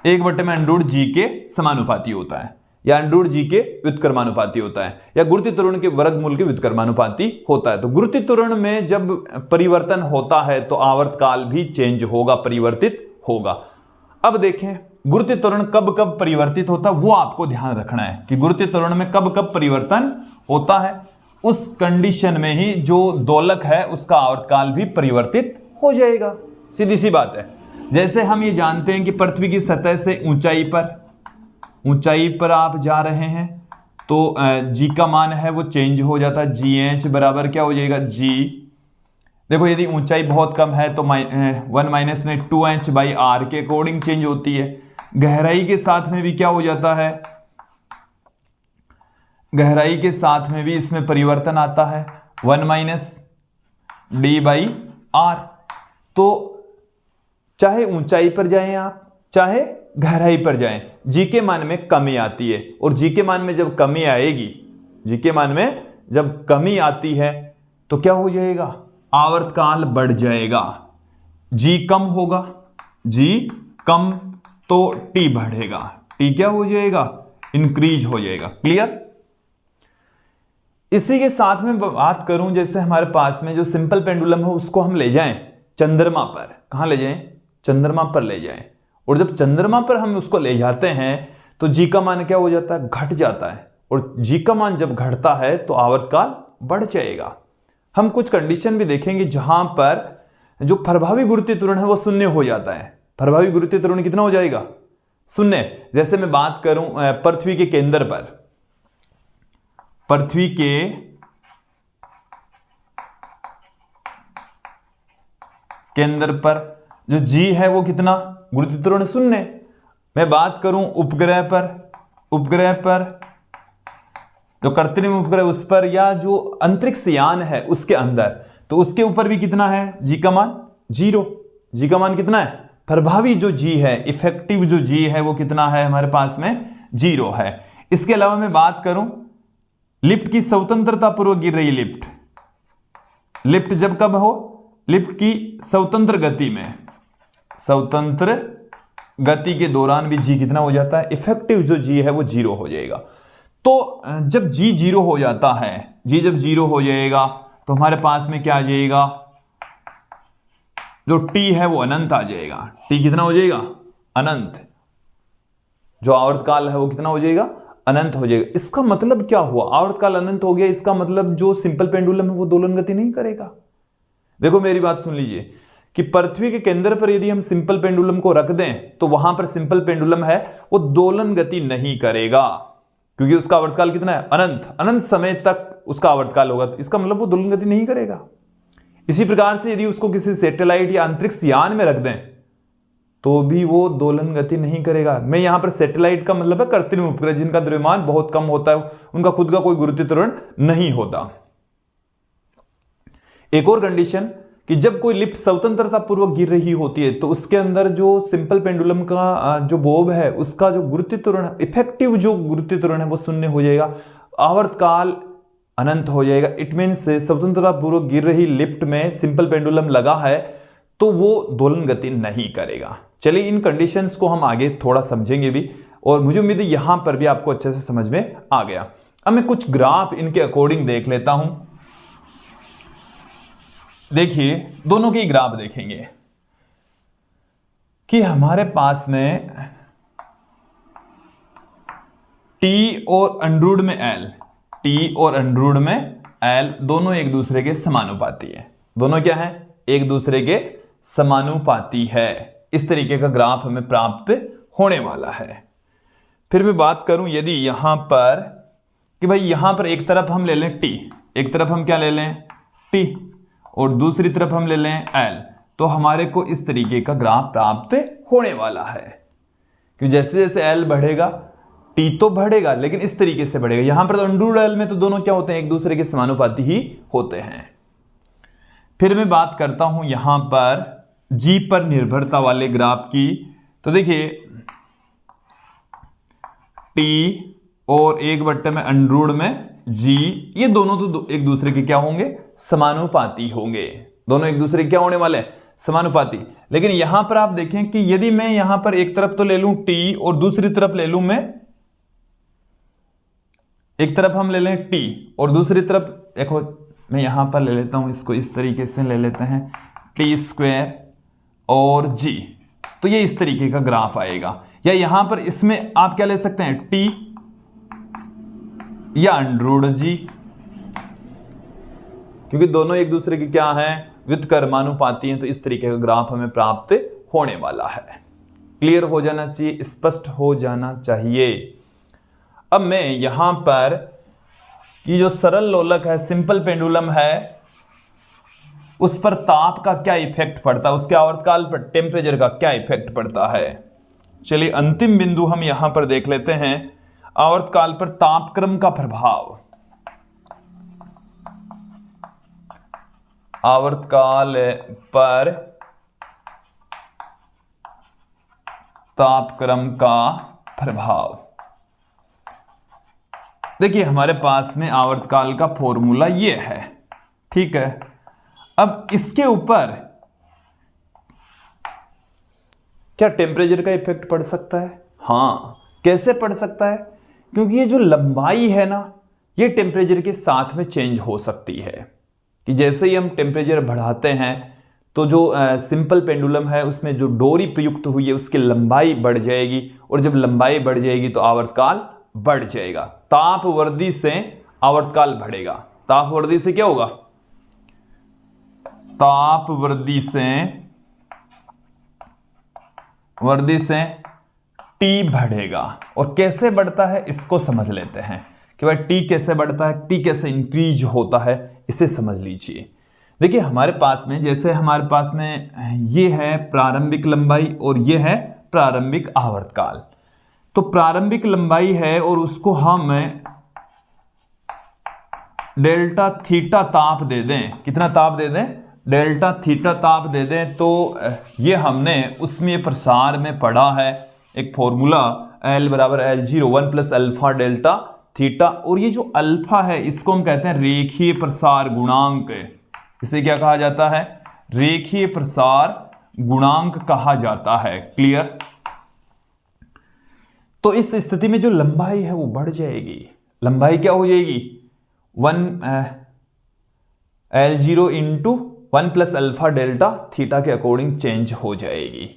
1/√g के समानुपाती होता है, या √g के व्युत्क्रमानुपाती होता है, या गुरुत्वीय त्वरण के वर्गमूल के व्युत्क्रमानुपाती होता है। तो गुरुत्वीय त्वरण में जब परिवर्तन होता है तो आवर्तकाल भी चेंज होगा, परिवर्तित होगा। अब देखें गुरुत्वीय त्वरण कब कब परिवर्तित होता है वो आपको ध्यान रखना है कि गुरुत्वीय त्वरण में कब कब परिवर्तन होता है। उस कंडीशन में ही जो दोलक है उसका आवर्तकाल भी परिवर्तित हो जाएगा, सीधी सी बात है। जैसे हम ये जानते हैं कि पृथ्वी की सतह से ऊंचाई पर आप जा रहे हैं तो g का मान है वो चेंज हो जाता है, gh बराबर क्या हो जाएगा, g। देखो यदि ऊंचाई बहुत कम है तो 1 माइनस में 2h/r के अकॉर्डिंग चेंज होती है। गहराई के साथ में भी क्या हो जाता है, गहराई के साथ में भी इसमें परिवर्तन आता है, 1 माइनस d/r। तो चाहे ऊंचाई पर जाएं आप, चाहे गहराई पर जाएं, जी के मान में कमी आती है, और जी के मान में जब कमी आएगी, जी के मान में जब कमी आती है तो क्या हो जाएगा, आवर्तकाल बढ़ जाएगा। जी कम होगा, जी कम तो टी बढ़ेगा, टी क्या हो जाएगा, इंक्रीज हो जाएगा। क्लियर। इसी के साथ में बात करूं, जैसे हमारे पास में जो सिंपल पेंडुलम है उसको हम ले जाएं चंद्रमा पर। कहां ले जाएं, चंद्रमा पर ले जाएं, और जब चंद्रमा पर हम उसको ले जाते हैं तो जी का मान क्या हो जाता है, घट जाता है, और जी का मान जब घटता है तो आवर्तकाल बढ़ जाएगा। हम कुछ कंडीशन भी देखेंगे जहां पर जो प्रभावी गुरुत्वीय त्वरण है वो शून्य हो जाता है। प्रभावी गुरुत्वीय त्वरण कितना हो जाएगा, शून्य। जैसे मैं बात करूं पृथ्वी के केंद्र पर, पृथ्वी के केंद्र पर जो जी है वो कितना, गुरुत्वीय त्वरण शून्य। मैं बात करूं उपग्रह पर, उपग्रह पर जो कृत्रिम उपग्रह उस पर, या जो अंतरिक्ष यान है उसके अंदर, तो उसके ऊपर भी कितना है, जी का मान 0। जी का मान कितना है, प्रभावी जो जी है, इफेक्टिव जो जी है वो कितना है हमारे पास में 0 है। इसके अलावा मैं बात करूं लिफ्ट की स्वतंत्रता पूर्वक गिर रही लिफ्ट, लिफ्ट जब कब हो, लिफ्ट की स्वतंत्र गति में, स्वतंत्र गति के दौरान भी जी कितना हो जाता है, इफेक्टिव जो जी है वो 0 हो जाएगा। तो जब जी 0 हो जाता है, जी जब 0 हो जाएगा तो हमारे पास में क्या आ जाएगा, जो टी है वो अनंत आ जाएगा। टी कितना हो जाएगा, अनंत। जो आवर्तकाल है वो कितना हो जाएगा, अनंत हो जाएगा। इसका मतलब क्या हुआ, आवर्तकाल अनंत हो गया, इसका मतलब जो सिंपल पेंडुलम है वो दोलन गति नहीं करेगा। देखो मेरी बात सुन लीजिए कि पृथ्वी के केंद्र पर यदि हम सिंपल पेंडुलम को रख दें तो वहां पर सिंपल पेंडुलम है वो दोलन गति नहीं करेगा, क्योंकि उसका आवर्तकाल कितना है, अनंत। अनंत समय तक उसका आवर्तकाल होगा, तो इसका मतलब वो दोलन गति नहीं करेगा। इसी प्रकार से यदि उसको किसी सैटेलाइट या अंतरिक्ष यान में रख दें तो भी वो दोलन गति नहीं करेगा। मैं यहां पर सैटेलाइट का मतलब है कृत्रिम उपग्रह, जिनका द्रव्यमान बहुत कम होता है, उनका खुद का कोई गुरुत्वीय त्वरण नहीं होता। एक और कंडीशन कि जब कोई लिफ्ट स्वतंत्रता पूर्वक गिर रही होती है तो उसके अंदर जो सिंपल पेंडुलम का जो बोब है उसका जो गुरुत्वीय त्वरण, इफेक्टिव जो गुरुत्वीय त्वरण है वो शून्य हो जाएगा, आवर्तकाल अनंत हो जाएगा। इट मीन्स स्वतंत्रता पूर्वक गिर रही लिफ्ट में सिंपल पेंडुलम लगा है तो वो दोलन गति नहीं करेगा। चलिए इन कंडीशंस को हम आगे थोड़ा समझेंगे भी, और मुझे उम्मीद है यहां पर भी आपको अच्छे से समझ में आ गया। अब मैं कुछ ग्राफ इनके अकॉर्डिंग देख लेता हूं। देखिए दोनों के ग्राफ देखेंगे कि हमारे पास में T और अंडरूट में L, T और अंडरूट में L दोनों एक दूसरे के समानुपाती है। दोनों क्या है? एक दूसरे के समानुपाती है। इस तरीके का ग्राफ हमें प्राप्त होने वाला है। फिर मैं बात करूं यदि यहां पर कि भाई यहां पर एक तरफ हम ले लें T, एक तरफ हम क्या ले लें T और दूसरी तरफ हम ले लें L, तो हमारे को इस तरीके का ग्राफ प्राप्त होने वाला है। क्योंकि जैसे जैसे L बढ़ेगा T तो बढ़ेगा लेकिन इस तरीके से बढ़ेगा। यहां पर तो अंडरूट L में तो दोनों क्या होते हैं? एक दूसरे के समानुपाती ही होते हैं। फिर मैं बात करता हूं यहां पर G पर निर्भरता वाले ग्राफ की। तो देखिए T और 1/में अंडरूट में G, ये दोनों तो एक दूसरे के क्या होंगे? समानुपाती होंगे। दोनों एक दूसरे के क्या होने वाले? समानुपाती। लेकिन यहां पर आप देखें कि यदि मैं यहां पर एक तरफ तो ले लूं T और दूसरी तरफ ले लूं मैं, एक तरफ हम ले लें T और दूसरी तरफ देखो मैं यहां पर ले लेता हूं, इसको इस तरीके से ले लेते हैं T² और G, तो ये इस तरीके का ग्राफ आएगा। या यहां पर इसमें आप क्या ले सकते हैं? T या अंडरूट G, क्योंकि दोनों एक दूसरे के क्या हैं? व्युत्क्रमानुपाती हैं। तो इस तरीके का ग्राफ हमें प्राप्त होने वाला है। क्लियर हो जाना चाहिए, स्पष्ट हो जाना चाहिए। अब मैं यहां पर ये जो सरल लोलक है, सिंपल पेंडुलम है, उस पर ताप का क्या इफेक्ट पड़ता है, उसके आवर्तकाल पर टेम्परेचर का क्या इफेक्ट पड़ता है। चलिए अंतिम बिंदु हम यहां पर देख लेते हैं, आवर्तकाल पर तापक्रम का प्रभाव। आवर्तकाल पर तापक्रम का प्रभाव। देखिए हमारे पास में आवर्तकाल का फॉर्मूला ये है, ठीक है। अब इसके ऊपर क्या टेम्परेचर का इफेक्ट पड़ सकता है? हाँ, कैसे पड़ सकता है? क्योंकि ये जो लंबाई है ना, ये टेम्परेचर के साथ में चेंज हो सकती है। कि जैसे ही हम टेम्परेचर बढ़ाते हैं तो जो सिंपल पेंडुलम है उसमें जो डोरी प्रयुक्त हुई है उसकी लंबाई बढ़ जाएगी, और जब लंबाई बढ़ जाएगी तो आवर्तकाल बढ़ जाएगा। तापवृद्धि से आवर्तकाल बढ़ेगा। तापवृद्धि से क्या होगा? तापवृद्धि से T बढ़ेगा। और कैसे बढ़ता है इसको समझ लेते हैं कि भाई T कैसे बढ़ता है, T कैसे इंक्रीज होता है, इसे समझ लीजिए। देखिए हमारे पास में, जैसे हमारे पास में ये है प्रारंभिक लंबाई और ये है प्रारंभिक आवर्तकाल। तो प्रारंभिक लंबाई है और उसको हम डेल्टा थीटा ताप दे दें। कितना ताप दे दें? डेल्टा थीटा ताप दे दें। तो ये हमने उसमें प्रसार में पढ़ा है एक फॉर्मूला, L बराबर L0 1 plus alpha delta theta. और ये जो अल्फा है इसको हम कहते हैं रेखीय प्रसार गुणांक। इसे क्या कहा जाता है? रेखीय प्रसार गुणांक कहा जाता है। क्लियर? तो इस स्थिति में जो लंबाई है वो बढ़ जाएगी। लंबाई क्या हो जाएगी? 1 L0 into 1 plus alpha delta theta के अकॉर्डिंग चेंज हो जाएगी।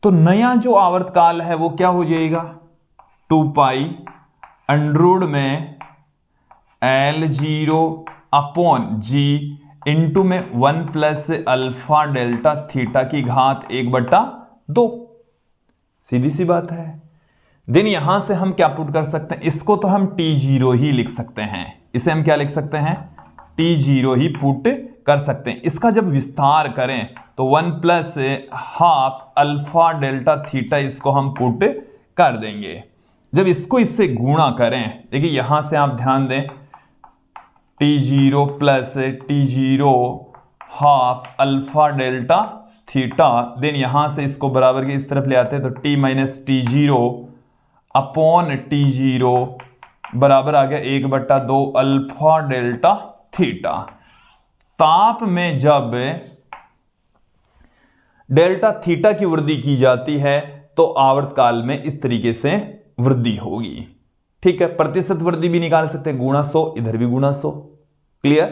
तो नया जो आवर्तकाल है वो क्या हो जाएगा? 2 पाई अंडरूट में L0 अपॉन G इंटू में 1 प्लस अल्फा डेल्टा थीटा की घात 1/2। सीधी सी बात है। देन यहां से हम क्या पुट कर सकते हैं? इसको तो हम T0 ही लिख सकते हैं। इसे हम क्या लिख सकते हैं? T0 ही पुट कर सकते हैं। इसका जब विस्तार करें तो 1 plus half alpha delta theta इसको हम पुट कर देंगे। जब इसको इससे गुणा करें, देखिए यहां से आप ध्यान दें, T0 plus T0 half alpha delta theta, then यहां से इसको बराबर के इस तरफ ले आते हैं तो T minus T zero upon T zero बराबर आ गया 1/2 अल्फा डेल्टा थीटा। ताप में जब डेल्टा थीटा की वृद्धि की जाती है तो आवर्तकाल में इस तरीके से वृद्धि होगी। ठीक है, प्रतिशत वृद्धि भी निकाल सकते हैं, गुणा 100, इधर भी गुणा 100। क्लियर?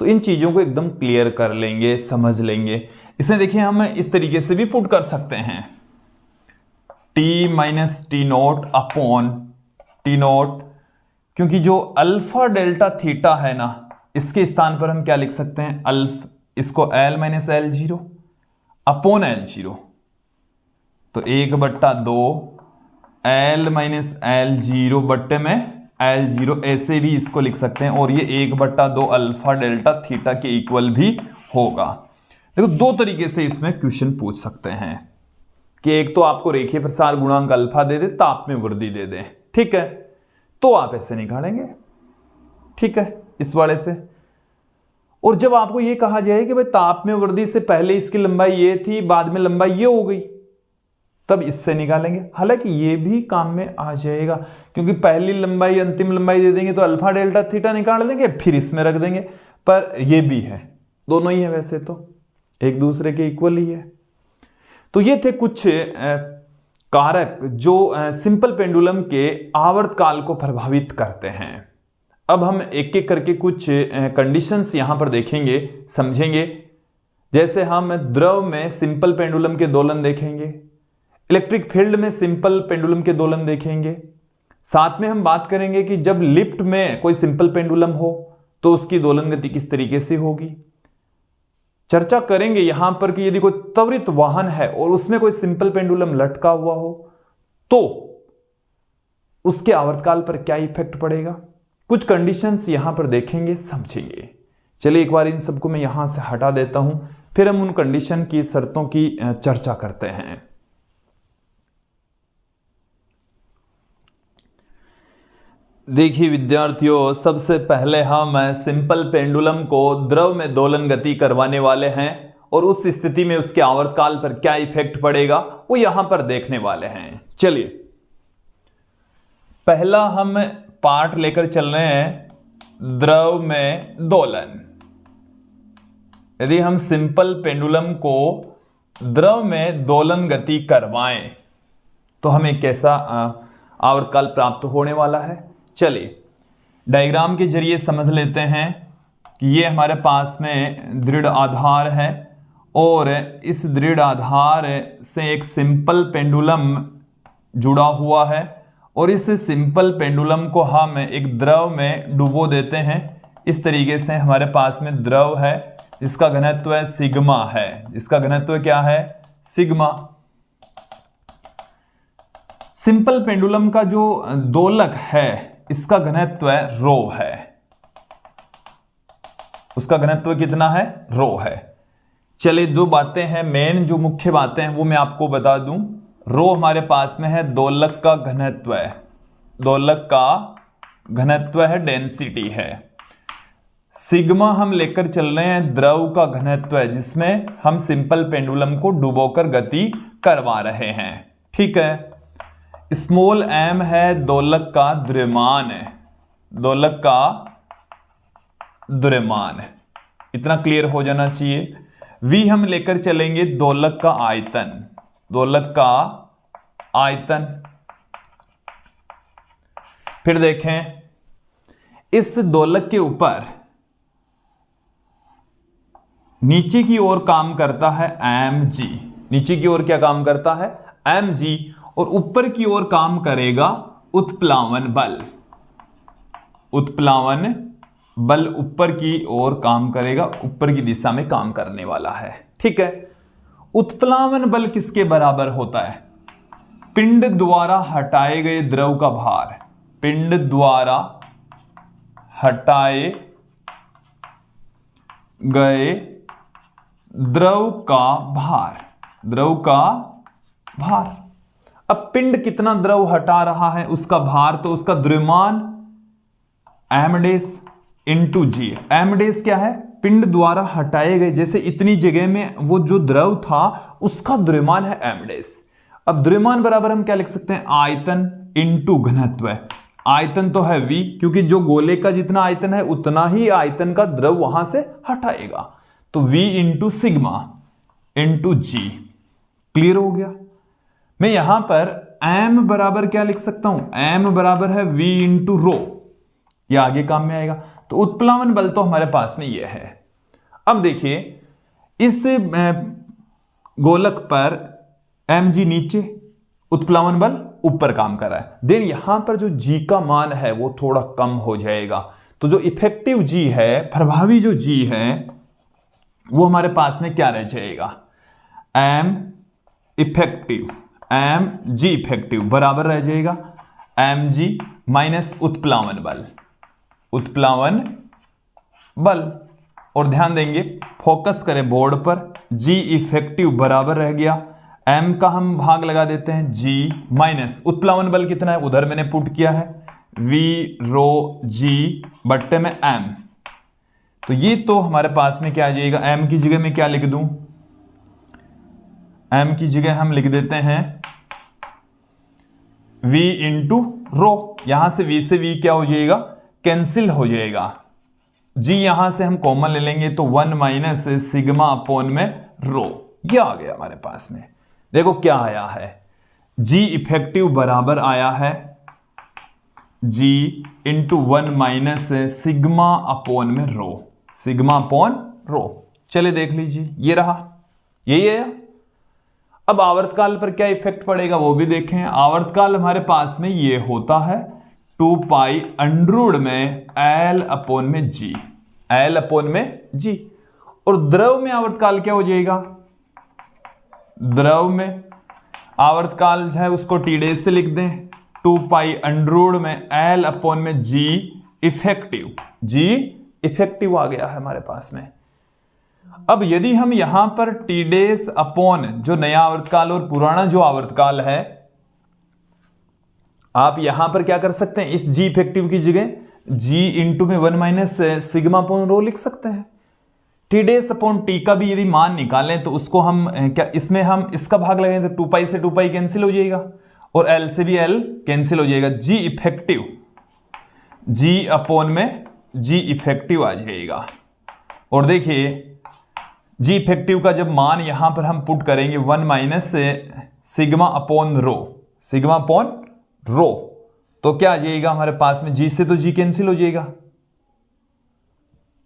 तो इन चीजों को एकदम क्लियर कर लेंगे, समझ लेंगे। इसे देखिए हम इस तरीके से भी पुट कर सकते हैं, T minus T naught upon T note, क्योंकि जो अल्फा डेल्टा थीटा है ना, इसके स्थान पर हम क्या लिख सकते हैं, इसको L minus L zero upon L zero, तो 1/2 एल माइनस एल जीरो बट्टे में एल जीरो, ऐसे भी इसको लिख सकते हैं, और ये 1/2 अल्फा डेल्टा थीटा के इक्वल भी होगा। देखो दो तरीके से इसमें क्वेश्चन पूछ सकते हैं कि एक तो आपको रेखीय प्रसार गुणांक अल्फा दे दे, ताप में वृद्धि दे दे, ठीक है, तो आप ऐसे निकालेंगे, ठीक है, इस वाले से। और जब आपको यह कहा जाए कि भाई ताप में वृद्धि से पहले इसकी लंबाई ये थी, बाद में लंबाई ये हो गई, तब इससे निकालेंगे। हालांकि ये भी काम में आ जाएगा, क्योंकि पहली लंबाई अंतिम लंबाई दे देंगे तो अल्फा डेल्टा थीटा निकाल देंगे, फिर इसमें रख देंगे, पर ये भी है, दोनों ही है, वैसे तो एक दूसरे के इक्वल ही है। तो ये थे कुछ कारक जो सिंपल पेंडुलम के आवर्तकाल को प्रभावित करते हैं। अब हम एक एक करके कुछ कंडीशंस यहां पर देखेंगे, समझेंगे। जैसे हम द्रव में सिंपल पेंडुलम के दोलन देखेंगे, इलेक्ट्रिक फील्ड में सिंपल पेंडुलम के दोलन देखेंगे। साथ में हम बात करेंगे कि जब लिफ्ट में कोई सिंपल पेंडुलम हो तो उसकी दोलन गति किस तरीके से होगी। चर्चा करेंगे यहां पर कि यदि कोई त्वरित वाहन है और उसमें कोई सिंपल पेंडुलम लटका हुआ हो तो उसके आवर्तकाल पर क्या इफेक्ट पड़ेगा। कुछ कंडीशंस यहां पर देखेंगे, समझेंगे। चलिए एक बार इन सबको मैं यहां से हटा देता हूं, फिर हम उन कंडीशन की शर्तों की चर्चा करते हैं। देखिए विद्यार्थियों, सबसे पहले हम सिंपल पेंडुलम को द्रव में दोलन गति करवाने वाले हैं और उस स्थिति में उसके आवर्तकाल पर क्या इफेक्ट पड़ेगा वो यहां पर देखने वाले हैं। चलिए पहला हम पार्ट लेकर चल रहे हैं द्रव में दोलन। यदि हम सिंपल पेंडुलम को द्रव में दोलन गति करवाएं तो हमें कैसा आवर्तकाल प्राप्त होने वाला है। चलिए डायग्राम के जरिए समझ लेते हैं कि ये हमारे पास में दृढ़ आधार है और इस दृढ़ आधार से एक सिंपल पेंडुलम जुड़ा हुआ है और इस सिंपल पेंडुलम को हम एक द्रव में डुबो देते हैं। इस तरीके से हमारे पास में द्रव है जिसका घनत्व सिग्मा है। इसका घनत्व क्या है? सिग्मा। सिंपल पेंडुलम का जो दोलक है इसका घनत्व रो है। उसका घनत्व कितना है? रो है। चलिए दो बातें हैं मेन, जो मुख्य बातें हैं वो मैं आपको बता दूं। रो हमारे पास में है दोलक का घनत्व है, दोलक का घनत्व है, डेंसिटी है। सिग्मा हम लेकर चल रहे हैं द्रव का घनत्व है जिसमें हम सिंपल पेंडुलम को डुबोकर गति करवा रहे हैं। ठीक है। स्मॉल m है दोलक का द्रव्यमान है, दोलक का द्रव्यमान है, इतना क्लियर हो जाना चाहिए। v हम लेकर चलेंगे दोलक का आयतन, दोलक का आयतन। फिर देखें इस दोलक के ऊपर नीचे की ओर काम करता है mg, नीचे की ओर क्या काम करता है? mg, और ऊपर की ओर काम करेगा उत्प्लावन बल। उत्प्लावन बल ऊपर की ओर काम करेगा, ऊपर की दिशा में काम करने वाला है। ठीक है। उत्प्लावन बल किसके बराबर होता है? पिंड द्वारा हटाए गए द्रव का भार, पिंड द्वारा हटाए गए द्रव का भार, द्रव का भार। अब पिंड कितना द्रव हटा रहा है उसका भार, तो उसका द्रव्यमान m' इंटू जी। m' क्या है? पिंड द्वारा हटाए गए, जैसे इतनी जगह में वो जो द्रव था उसका द्रव्यमान है m डैश। अब द्रव्यमान बराबर हम क्या लिख सकते हैं, आयतन इंटू घनत्व। आयतन तो है v, क्योंकि जो गोले का जितना आयतन है उतना ही आयतन का द्रव वहां से हटाएगा, तो v इंटू सिग्मा इंटू जी। क्लियर हो गया। मैं यहां पर m बराबर क्या लिख सकता हूं, m बराबर है v इंटू रो, यह आगे काम में आएगा। तो उत्प्लावन बल तो हमारे पास में यह है। अब देखिए इस गोलक पर mg नीचे, उत्प्लावन बल ऊपर काम कर रहा है। देन यहां पर जो g का मान है वो थोड़ा कम हो जाएगा, तो जो इफेक्टिव g है, प्रभावी जो g है, वो हमारे पास में क्या रह जाएगा, m इफेक्टिव, mg इफेक्टिव बराबर रह जाएगा mg माइनस उत्प्लावन बल, उत्प्लावन बल। और ध्यान देंगे, फोकस करें बोर्ड पर, g इफेक्टिव बराबर रह गया, m का हम भाग लगा देते हैं g माइनस उत्प्लावन बल कितना है, उधर मैंने पुट किया है v रो g बट्टे में m। तो ये तो हमारे पास में क्या आ जाएगा, m की जगह में क्या लिख दूं, m की जगह हम लिख देते हैं v इंटू रो। यहां से v से v क्या हो जाएगा, कैंसिल हो जाएगा। g यहां से हम कॉमन ले लेंगे तो 1 माइनस सिग्मा अपॉन में रो, ये आ गया हमारे पास में। देखो क्या आया है, g इफेक्टिव बराबर आया है g into 1 minus sigma upon में रो, सिग्मा अपॉन रो। चले देख लीजिए, ये रहा, यही है। अब आवर्तकाल पर क्या इफेक्ट पड़ेगा वो भी देखें। आवर्तकाल हमारे पास में ये होता है 2 पाई अंडर में L अपॉन में G, L अपॉन में G। और द्रव में आवर्तकाल क्या हो जाएगा, द्रव में आवर्तकाल जो है उसको T डैश से लिख दें, 2 पाई अंडर में L अपॉन में G इफेक्टिव, G इफेक्टिव आ गया है हमारे पास में। अब यदि हम यहां पर T डैश अपॉन जो नया आवर्तकाल और पुराना जो आवर्तकाल है, आप यहां पर क्या कर सकते हैं, इस G इफेक्टिव की जगह G इंटू में 1 माइनस सिग्मा अपॉन रो लिख सकते हैं। T डैश अपॉन T का भी यदि मान निकालें तो उसको हम क्या, इसमें हम इसका भाग लगाएं तो 2 पाई से 2 पाई कैंसिल हो जाएगा और L से भी L कैंसिल हो जाएगा। G इफेक्टिव, G अपॉन में G इफेक्टिव आ जाएगा। और देखिए G इफेक्टिव का जब मान यहां पर हम पुट करेंगे 1 minus sigma upon rho, sigma upon rho, तो क्या आ जाएगा हमारे पास में, G से तो G कैंसिल हो जाएगा,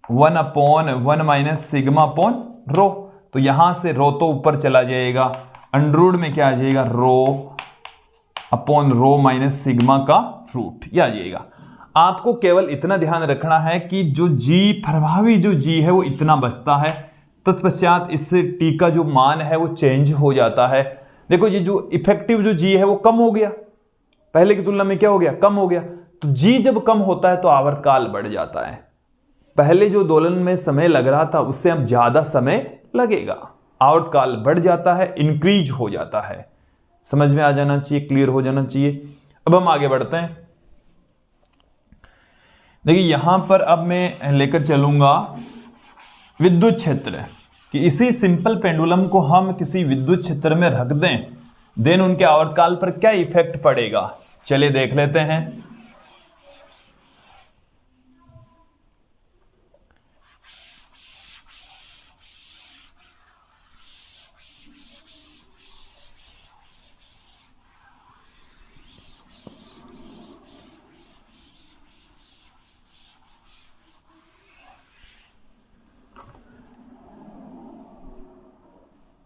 1 upon 1 minus sigma upon rho. तो यहां से रो तो ऊपर चला जाएगा, अंडर में क्या आ जाएगा, rho upon rho minus sigma का रूट, यह आ जाएगा। आपको केवल इतना ध्यान रखना है कि जो G प्रभावी जो G है वो इतना बचता है, तत्पश्चात इससे T का जो मान है वो चेंज हो जाता है। देखो ये जो इफेक्टिव जो G है वो कम हो गया, पहले की तुलना में क्या हो गया, कम हो गया। तो G जब कम होता है तो आवर्तकाल बढ़ जाता है। पहले जो दोलन में समय लग रहा था उससे अब ज्यादा समय लगेगा, आवर्तकाल बढ़ जाता है, इंक्रीज हो जाता है। समझ में आ जाना चाहिए, क्लियर हो जाना चाहिए। अब हम आगे बढ़ते हैं। देखिए यहां पर अब मैं लेकर चलूंगा विद्युत क्षेत्र, कि इसी सिंपल पेंडुलम को हम किसी विद्युत क्षेत्र में रख दें, देन उनके आवर्तकाल पर क्या इफेक्ट पड़ेगा। चलिए देख लेते हैं।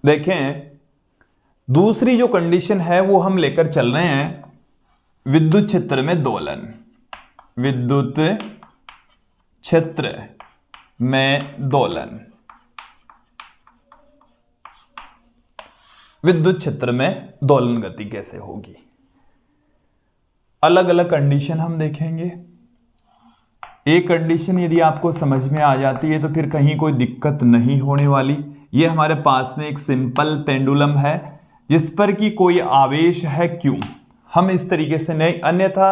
देखें दूसरी जो कंडीशन है वो हम लेकर चल रहे हैं विद्युत क्षेत्र में दोलन, विद्युत क्षेत्र में दोलन, विद्युत क्षेत्र में दोलन गति कैसे होगी। अलग अलग कंडीशन हम देखेंगे। एक कंडीशन यदि आपको समझ में आ जाती है तो फिर कहीं कोई दिक्कत नहीं होने वाली। ये हमारे पास में एक सिंपल पेंडुलम है जिस पर कि कोई आवेश है Q। हम इस तरीके से नहीं, अन्यथा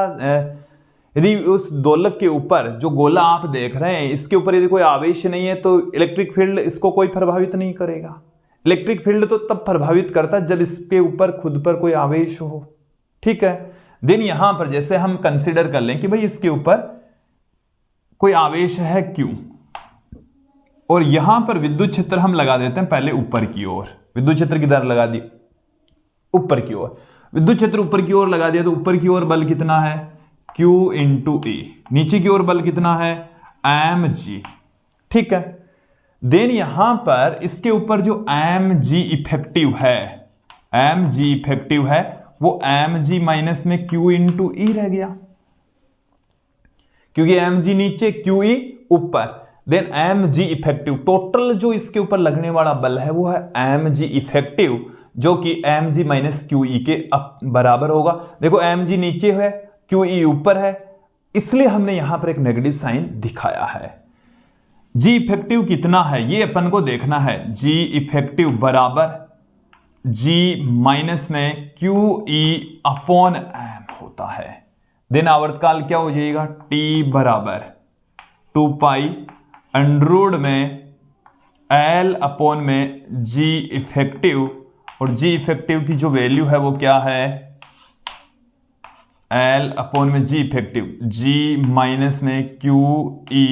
यदि उस दोलक के ऊपर जो गोला आप देख रहे हैं इसके ऊपर यदि कोई आवेश नहीं है तो इलेक्ट्रिक फील्ड इसको कोई प्रभावित नहीं करेगा। इलेक्ट्रिक फील्ड तो तब प्रभावित करता है जब इसके ऊपर खुद पर कोई आवेश हो। ठीक है, देन यहां पर जैसे हम कंसीडर कर लें कि भाई इसके ऊपर कोई आवेश है Q, और यहां पर विद्युत क्षेत्र हम लगा देते हैं पहले ऊपर की ओर। विद्युत क्षेत्र किधर लगा दी? ऊपर की ओर। विद्युत क्षेत्र ऊपर की ओर लगा दिया तो ऊपर की ओर बल कितना है? Q into E। नीचे की ओर बल कितना है? mg। ठीक है, देन यहां पर इसके ऊपर जो mg इफेक्टिव है वो mg माइनस में Q इंटू E रह गया, क्योंकि mg नीचे QE ऊपर। देन mg इफेक्टिव, टोटल जो इसके ऊपर लगने वाला बल है वो है mg इफेक्टिव, जो कि mg माइनस QE के बराबर होगा। देखो mg नीचे है, QE ऊपर है, इसलिए हमने यहां पर एक नेगेटिव साइन दिखाया है। G इफेक्टिव कितना है ये अपन को देखना है। G इफेक्टिव बराबर G माइनस में QE अपॉन m होता है। देन आवर्तकाल क्या हो जाएगा? T बराबर 2 पाई अंडर में L अपॉन में G इफेक्टिव, और G इफेक्टिव की जो वैल्यू है वो क्या है? L अपॉन में G इफेक्टिव, G माइनस में QE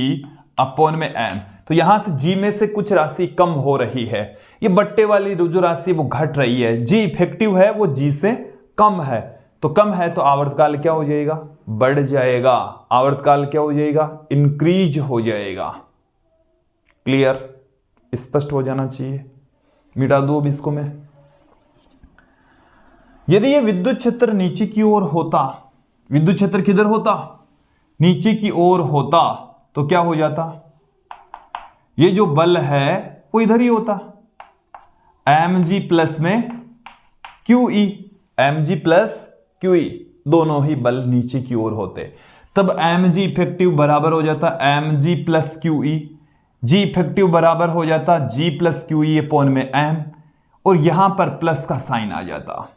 अपॉन में m। तो यहां से G में से कुछ राशि कम हो रही है, ये बट्टे वाली जो राशि वो घट रही है। G इफेक्टिव है वो G से कम है, तो कम है तो आवर्तकाल क्या हो जाएगा? बढ़ जाएगा। आवर्तकाल क्या हो जाएगा? इंक्रीज हो जाएगा। क्लियर, स्पष्ट हो जाना चाहिए। मिटा दो अब इसको मैं। यदि ये विद्युत क्षेत्र नीचे की ओर होता, विद्युत क्षेत्र किधर होता? नीचे की ओर होता, तो क्या हो जाता? ये जो बल है वो इधर ही होता, mg प्लस में QE। mg प्लस QE दोनों ही बल नीचे की ओर होते, तब mg इफेक्टिव बराबर हो जाता mg plus QE। G effective बराबर हो जाता G प्लस QE अपॉन में m, और यहां पर प्लस का साइन आ जाता।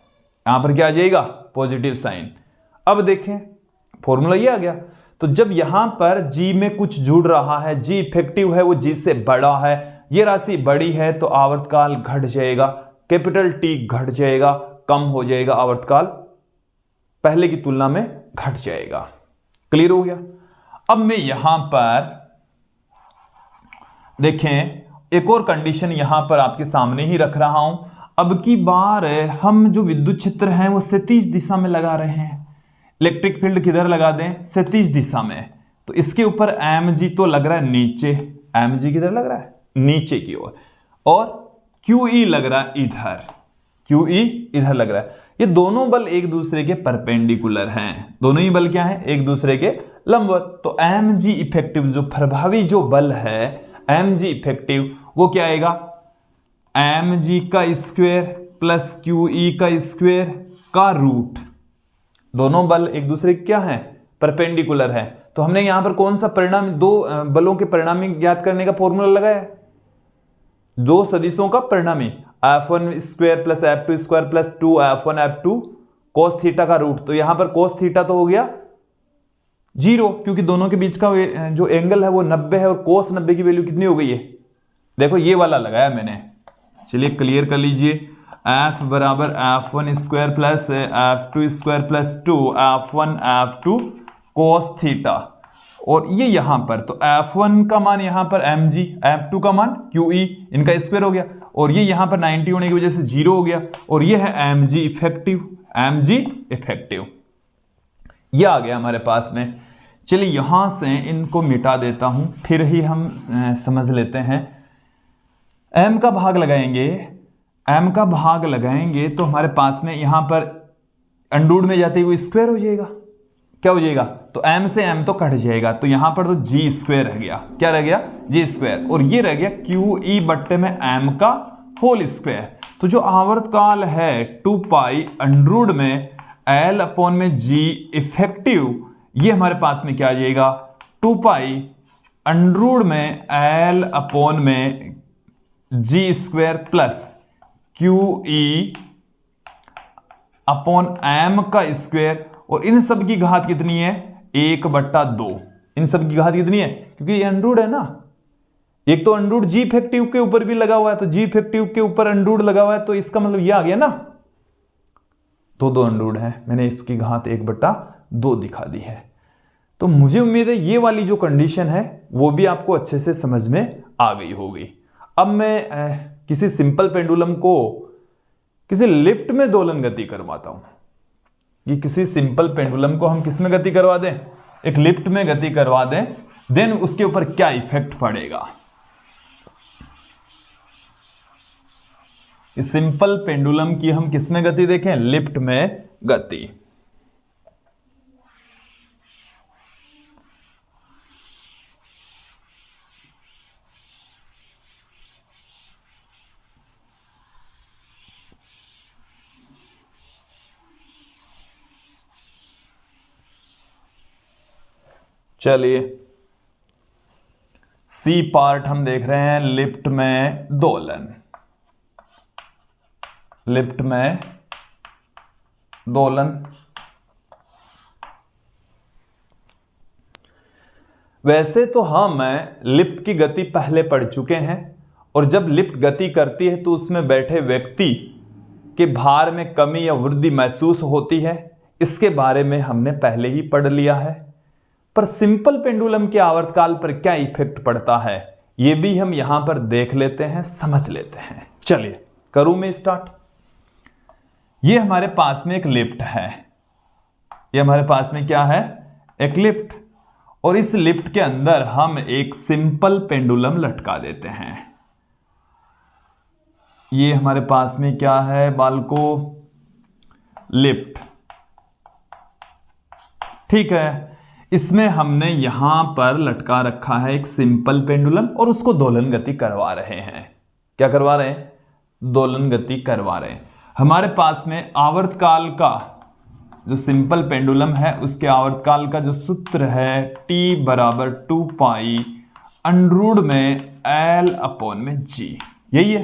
यहां पर क्या आ जाएगा? Positive sine. अब देखें फॉर्मूला ये आ गया। तो जब यहां पर G में कुछ जुड़ रहा है, G इफेक्टिव है वो G से बड़ा है, ये राशि बड़ी है, तो आवर्तकाल घट जाएगा, कैपिटल T घट जाएगा, कम हो जाएगा, आवर्तकाल पहले की तुलना में घट जाएगा। क्लियर हो गया? अब मैं यहां पर देखें एक और कंडीशन यहां पर आपके सामने ही रख रहा हूं। अब की बार हम जो विद्युत क्षेत्र हैं वो क्षैतिज दिशा में लगा रहे हैं। इलेक्ट्रिक फील्ड किधर लगा दें? क्षैतिज दिशा में। तो इसके ऊपर mg तो लग रहा है नीचे, mg किधर लग रहा है? नीचे की ओर, और QE लग रहा है इधर, QE इधर लग रहा है। ये दोनों बल एक दूसरे के परपेंडिकुलर हैं, दोनों ही बल क्या हैं? एक दूसरे के लंबवत। तो mg इफेक्टिव जो प्रभावी जो बल है mg इफेक्टिव वो क्या आएगा? mg का स्क्वायर प्लस QE का स्क्वायर का रूट। दोनों बल एक दूसरे के क्या हैं? परपेंडिकुलर है। तो हमने यहां पर कौन सा परिणाम, दो बलों के परिणामी ज्ञात करने का फॉर्मूला लगाया है? दो सदिशों का परिणामी F1 square plus F2 square plus 2 F1 F2 cos theta का रूट। तो यहां पर cos थीटा तो हो गया 0, क्योंकि दोनों के बीच का जो एंगल है वो 90 है, और cos 90 की वैल्यू कितनी हो गई है? देखो ये वाला लगाया मैंने। चलिए क्लियर कर लीजिए। F बराबर F1 square plus F2 square plus 2 F1 F2 cos theta, और ये यहां पर तो F1 का मान यहां पर mg, F2 का मान QE, इनका स्क्वायर हो गया, और ये यहां पर 90 होने की वजह से 0 हो गया, और ये है mg इफेक्टिव, mg इफेक्टिव ये आ गया हमारे पास में। चलिए यहां से इनको मिटा देता हूं, फिर ही हम समझ लेते हैं। m का भाग लगाएंगे, m का भाग लगाएंगे तो हमारे पास में यहां पर अंडूड में जाते हुए स्क्वायर हो जाएगा। क्या हो जाएगा? तो m से m तो कट जाएगा, तो यहां पर तो g स्क्वायर रह गया। क्या रह गया? g स्क्वायर, और ये रह गया QE बट्टे में m का होल स्क्वायर। तो जो आवर्तकाल है 2 पाई अंडरूड में L अपॉन में G इफेक्टिव, ये हमारे पास में क्या आ जाएगा? 2 पाई अंडरूड में L अपॉन में G square plus QE upon m का स्क्वायर, और इन सब की घात कितनी है? 1/2। इन सब की घात कितनी है, क्योंकि ये अंडरूट है ना, एक तो अंडरूट जी इफेक्टिव के ऊपर भी लगा हुआ है, तो जी इफेक्टिव के ऊपर अंडरूट लगा हुआ है, तो इसका मतलब ये आ गया ना, तो 2 अंडरूट है, मैंने इसकी घात 1/2 दिखा दी है। तो मुझे उम्मीद है ये वाली जो कंडीशन है वो भी आपको अच्छे से समझ में आ गई होगी। अब मैं किसी सिंपल पेंडुलम को किसी लिफ्ट में दोलन गति करवाता हूं। कि किसी सिंपल पेंडुलम को हम किस में गति करवा दें, एक लिफ्ट में गति करवा दें, देन उसके ऊपर क्या इफेक्ट पड़ेगा। इस सिंपल पेंडुलम की हम किस में गति देखें, लिफ्ट में गति। चलिए सी पार्ट हम देख रहे हैं, लिफ्ट में दोलन। लिफ्ट में दोलन, वैसे तो हम लिफ्ट की गति पहले पढ़ चुके हैं, और जब लिफ्ट गति करती है तो उसमें बैठे व्यक्ति के भार में कमी या वृद्धि महसूस होती है, इसके बारे में हमने पहले ही पढ़ लिया है। पर सिंपल पेंडुलम के आवर्तकाल पर क्या इफेक्ट पड़ता है यह भी हम यहां पर देख लेते हैं, समझ लेते हैं। चलिए करूं मैं स्टार्ट। ये हमारे पास में एक लिफ्ट है, ये हमारे पास में क्या है, एक लिफ्ट, और इस लिफ्ट के अंदर हम एक सिंपल पेंडुलम लटका देते हैं। ये हमारे पास में क्या है बालको, लिफ्ट, ठीक है। इसमें हमने यहां पर लटका रखा है एक सिंपल पेंडुलम, और उसको दोलन गति करवा रहे हैं। क्या करवा रहे हैं, दोलन गति करवा रहे हैं। हमारे पास में आवर्तकाल का जो सिंपल पेंडुलम है उसके आवर्तकाल का जो सूत्र है T = 2 पाई अंडरूट में L/g, यही है।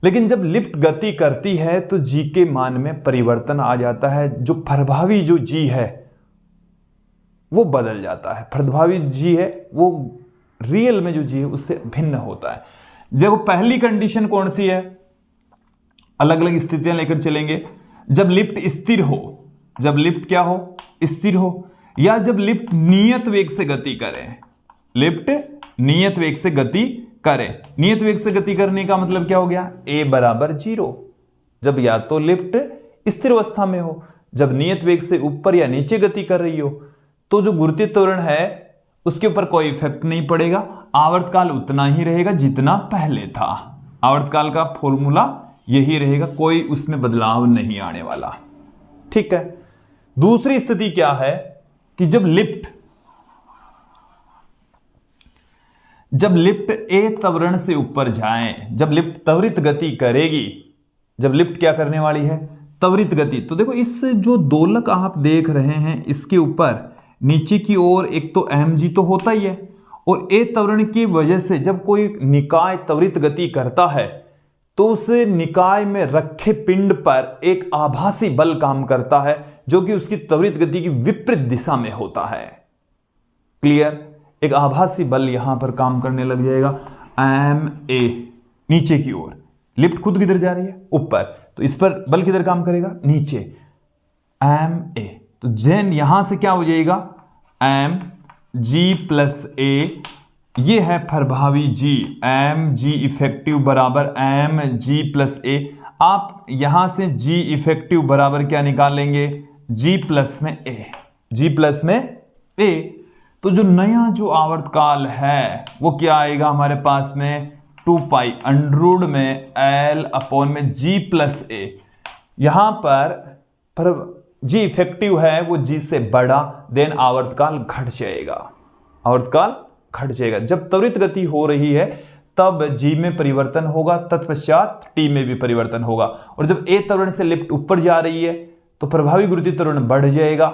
लेकिन जब लिफ्ट गति करती है तो g के मान में परिवर्तन आ जाता है, जो प्रभावी जो g है वो बदल जाता है। प्रभावी g है वो रियल में जो g है उससे भिन्न होता है। जब पहली कंडीशन कौन सी है, अलग अलग स्थितियां लेकर चलेंगे। जब लिफ्ट स्थिर हो, जब लिफ्ट क्या हो, स्थिर हो, या जब लिफ्ट नियत वेग से गति करे। लिफ्ट नियत वेग से गति करे, नियत वेग से गति करने का मतलब क्या हो गया, a = 0। जब या तो लिफ्ट स्थिर अवस्था में हो, जब नियत वेग से ऊपर या नीचे गति कर रही हो, तो जो गुरुत्वीय त्वरण है उसके ऊपर कोई इफेक्ट नहीं पड़ेगा, आवर्तकाल उतना ही रहेगा जितना पहले था। आवर्तकाल का फॉर्मूला यही रहेगा, कोई उसमें बदलाव नहीं आने वाला, ठीक है। दूसरी स्थिति क्या है कि जब लिफ्ट ए त्वरण से ऊपर जाए, जब लिफ्ट त्वरित गति करेगी, जब लिफ्ट क्या करने वाली है, त्वरित गति। तो देखो इस जो दोलक आप देख रहे हैं इसके ऊपर नीचे की ओर एक तो mg तो होता ही है, और ए त्वरण की वजह से जब कोई निकाय त्वरित गति करता है तो उस निकाय में रखे पिंड पर एक आभासी बल काम करता है जो कि उसकी त्वरित गति की विपरीत दिशा में होता है। क्लियर, एक आभासी बल यहां पर काम करने लग जाएगा, ma नीचे की ओर। लिफ्ट खुद किधर जा रही है, ऊपर, तो इस पर बल किधर काम करेगा, नीचे, ma। तो जेन यहां से क्या हो जाएगा, mg+a, ये है प्रभावी g, mg इफेक्टिव बराबर mg+a। आप यहां से g इफेक्टिव बराबर क्या निकालेंगे, g+a। तो जो नया जो आवर्तकाल है वो क्या आएगा हमारे पास में, 2 पाई अंडरूट में L/g+a। यहां पर g इफेक्टिव है वो g से बड़ा, देन आवर्तकाल घट जाएगा, आवर्तकाल घट जाएगा। जब त्वरित गति हो रही है तब g में परिवर्तन होगा, तत्पश्चात t में भी परिवर्तन होगा। और जब a त्वरण से लिफ्ट ऊपर जा रही है तो प्रभावी गुरुत्वीय त्वरण बढ़ जाएगा,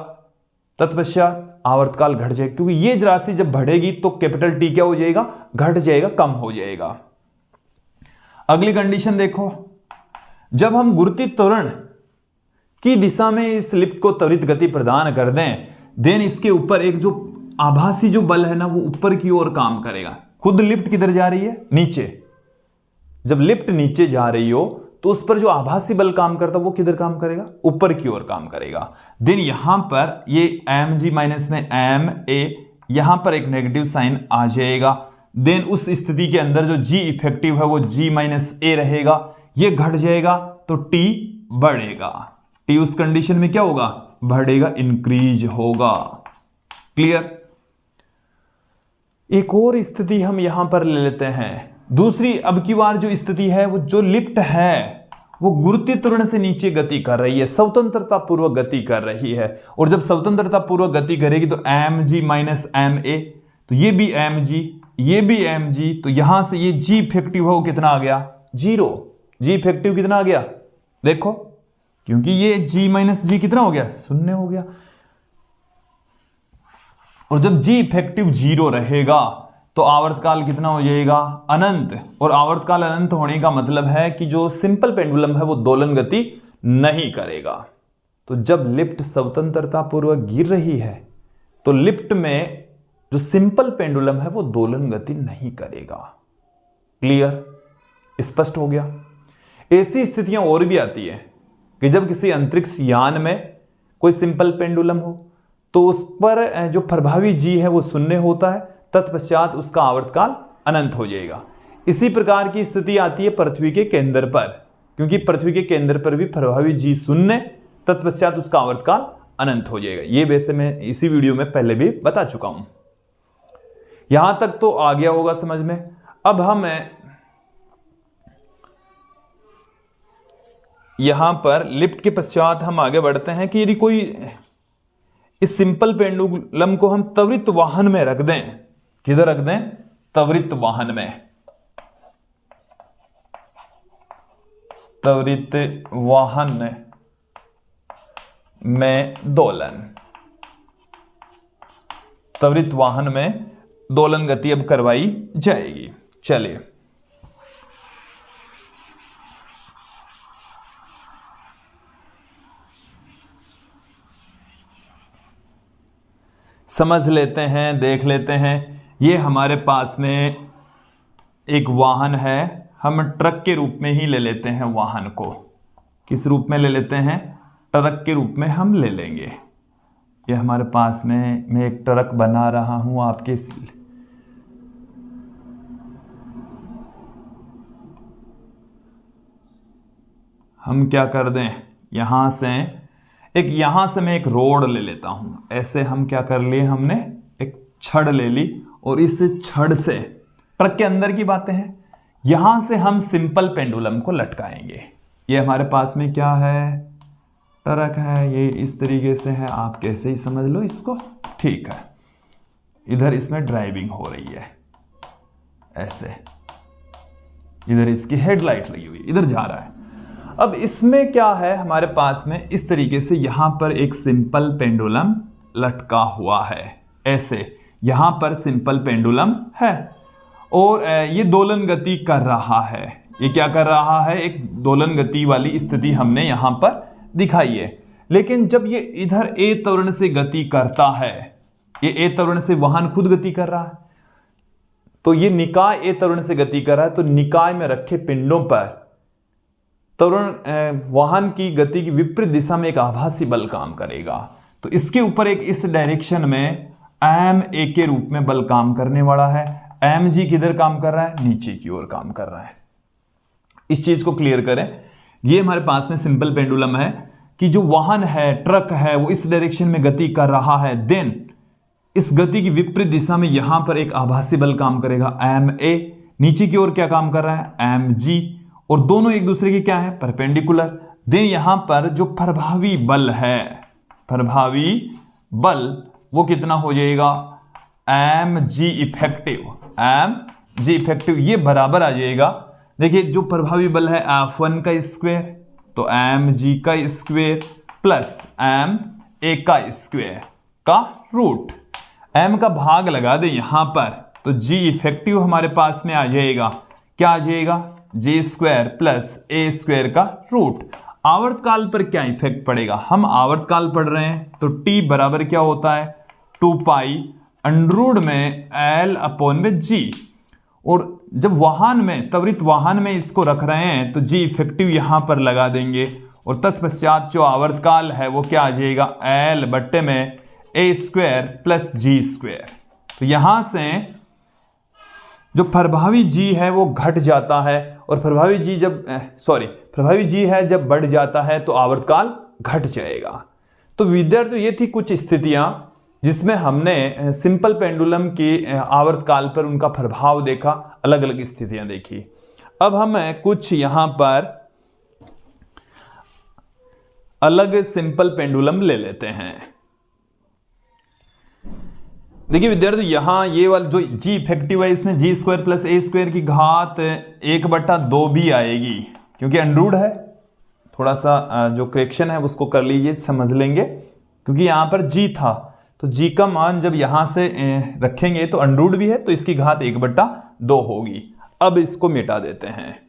तत्पश्चात आवर्तकाल घट जाएगा, क्योंकि ये राशि जब बढ़ेगी तो कैपिटल T क्या हो जाएगा, घट जाएगा, कम हो जाएगा। अगली कंडीशन देखो, जब हम गुरुत्वीय त्वरण की दिशा में इस लिफ्ट को त्वरित गति प्रदान कर दें देन इसके ऊपर एक जो आभासी जो बल है ना वो ऊपर की ओर काम करेगा। खुद लिफ्ट किधर जा रही है? नीचे। जब लिफ्ट नीचे जा रही हो तो उस पर जो आभासी बल काम करता है वो किधर काम करेगा? ऊपर की ओर काम करेगा। देन यहां पर ये mg माइनस में ma, यहां पर एक नेगेटिव साइन आ जाएगा। देन उस स्थिति के अंदर जो g इफेक्टिव है वो g माइनस a रहेगा, ये घट जाएगा तो t बढ़ेगा। t उस कंडीशन में क्या होगा? बढ़ेगा, इंक्रीज होगा। क्लियर? एक और स्थिति हम यहां पर ले लेते हैं। दूसरी अब की बार जो स्थिति है वो जो लिफ्ट है वो गुरुत्वीय त्वरण से नीचे गति कर रही है, स्वतंत्रता पूर्वक गति कर रही है। और जब स्वतंत्रता पूर्वक गति करेगी तो mg माइनस ma, तो ये भी mg, ये भी mg, तो यहां से ये g इफेक्टिव है वो कितना आ गया? 0। g इफेक्टिव कितना आ गया? देखो, क्योंकि ये g माइनस g कितना हो गया? 0 हो गया। और जब g इफेक्टिव 0 रहेगा तो आवर्तकाल कितना हो जाएगा? अनंत। और आवर्तकाल अनंत होने का मतलब है कि जो सिंपल पेंडुलम है वो दोलन गति नहीं करेगा। तो जब लिफ्ट स्वतंत्रता पूर्वक गिर रही है तो लिफ्ट में जो सिंपल पेंडुलम है वो दोलन गति नहीं करेगा। क्लियर? स्पष्ट हो गया? ऐसी स्थितियां और भी आती है कि जब किसी अंतरिक्ष यान में कोई सिंपल पेंडुलम हो तो उस पर जो प्रभावी जी है वो 0 होता है, तत्पश्चात उसका आवर्तकाल अनंत हो जाएगा। इसी प्रकार की स्थिति आती है पृथ्वी के केंद्र पर, क्योंकि पृथ्वी के केंद्र पर भी प्रभावी जी 0, तत्पश्चात उसका आवर्तकाल अनंत हो जाएगा। ये वैसे मैं इसी वीडियो में पहले भी बता चुका हूं। यहां तक तो आ गया होगा समझ में। अब हम यहां पर लिफ्ट के पश्चात हम आगे बढ़ते हैं कि यदि कोई इस सिंपल पेंडुलम को हम त्वरित वाहन में रख दें, किधर रख दें? त्वरित वाहन में। त्वरित वाहन में दोलन, त्वरित वाहन में दोलन गति अब करवाई जाएगी। चलिए, समझ लेते हैं, देख लेते हैं। ये हमारे पास में एक वाहन है, हम ट्रक के रूप में ही ले लेते हैं वाहन को। किस रूप में ले लेते हैं? ट्रक के रूप में हम ले लेंगे। ये हमारे पास में मैं एक ट्रक बना रहा हूं आपके। हम क्या कर दें? यहां से मैं एक रोड ले लेता हूं। ऐसे हम क्या कर लिए? हमने एक छड़ ले ली और इस छड़ से, ट्रक के अंदर की बातें हैं, यहां से हम सिंपल पेंडुलम को लटकाएंगे। ये हमारे पास में क्या है? ट्रक है। ये इस तरीके से है, आप कैसे ही समझ लो इसको। ठीक है, इधर इसमें ड्राइविंग हो रही है ऐसे, इधर इसकी हेडलाइट लगी हुई, इधर जा रहा है। अब इसमें क्या है हमारे पास में? इस तरीके से यहां पर एक सिंपल पेंडुलम लटका हुआ है ऐसे, यहां पर सिंपल पेंडुलम है और ये दोलन गति कर रहा है। ये क्या कर रहा है? एक दोलन गति वाली स्थिति हमने यहां पर दिखाई है। लेकिन जब ये इधर ए त्वरण से गति करता है, ये ए त्वरण से वाहन खुद गति कर रहा है, तो ये निकाय ए त्वरण से गति कर रहा है, तो निकाय में रखे पिंडों पर त्वरण वाहन की गति की विपरीत दिशा में एक आभासी बल काम करेगा। तो इसके ऊपर एक इस डायरेक्शन में ma के रूप में बल काम करने वाला है। mg किधर काम कर रहा है? नीचे की ओर काम कर रहा है। इस चीज को क्लियर करें। ये हमारे पास में सिंपल पेंडुलम है कि जो वाहन है, ट्रक है, वो इस डायरेक्शन में गति कर रहा है। देन इस गति की विपरीत दिशा में यहां पर एक आभासी बल काम करेगा ma। नीचे की ओर क्या काम कर रहा है? mg। और दोनों एक दूसरे के क्या है? परपेंडिकुलर। देन यहां पर जो प्रभावी बल है, प्रभावी बल वो कितना हो जाएगा? mg इफेक्टिव, ये बराबर आ जाएगा। देखिए, जो प्रभावी बल है F1 का स्क्वायर, तो mg का स्क्वायर प्लस ma का स्क्वायर का रूट। m का भाग लगा दे यहां पर, तो g इफेक्टिव हमारे पास में आ जाएगा। क्या आ जाएगा? j square plus a square का रूट। आवर्तकाल पर क्या इफेक्ट पड़ेगा, हम आवर्तकाल पढ़ रहे हैं तो t बराबर क्या होता है 2 पाई अंडर में L अपॉन में G, और जब वाहन में त्वरित वाहन में इसको रख रहे हैं तो G इफेक्टिव यहां पर लगा देंगे, और तत्पश्चात जो आवर्तकाल है वो क्या आ जाएगा L बट्टे में a square plus G square. तो यहां से जो प्रभावी G है वो घट जाता है, और प्रभावी G है जब बढ़ जाता है तो आवर्तकाल घट जाएगा। तो विद्यार्थियों ये थी कुछ स्थितियां जिसमें हमने सिंपल पेंडुलम की आवर्तकाल पर उनका प्रभाव देखा, अलग अलग स्थितियां देखी। अब हम कुछ यहां पर अलग सिंपल पेंडुलम ले लेते हैं। देखिए विद्यार्थी यहां ये वाला जो G इफेक्टिव है इसमें G square plus a square की घात 1/2 भी आएगी, क्योंकि अंडरूड है। थोड़ा सा जो करेक्शन है उसको कर लीजिए, समझ लेंगे, क्योंकि यहां पर G था तो G का मान जब यहां से रखेंगे तो अंडरूड भी है तो इसकी घात 1/2 होगी। अब इसको मिटा देते हैं।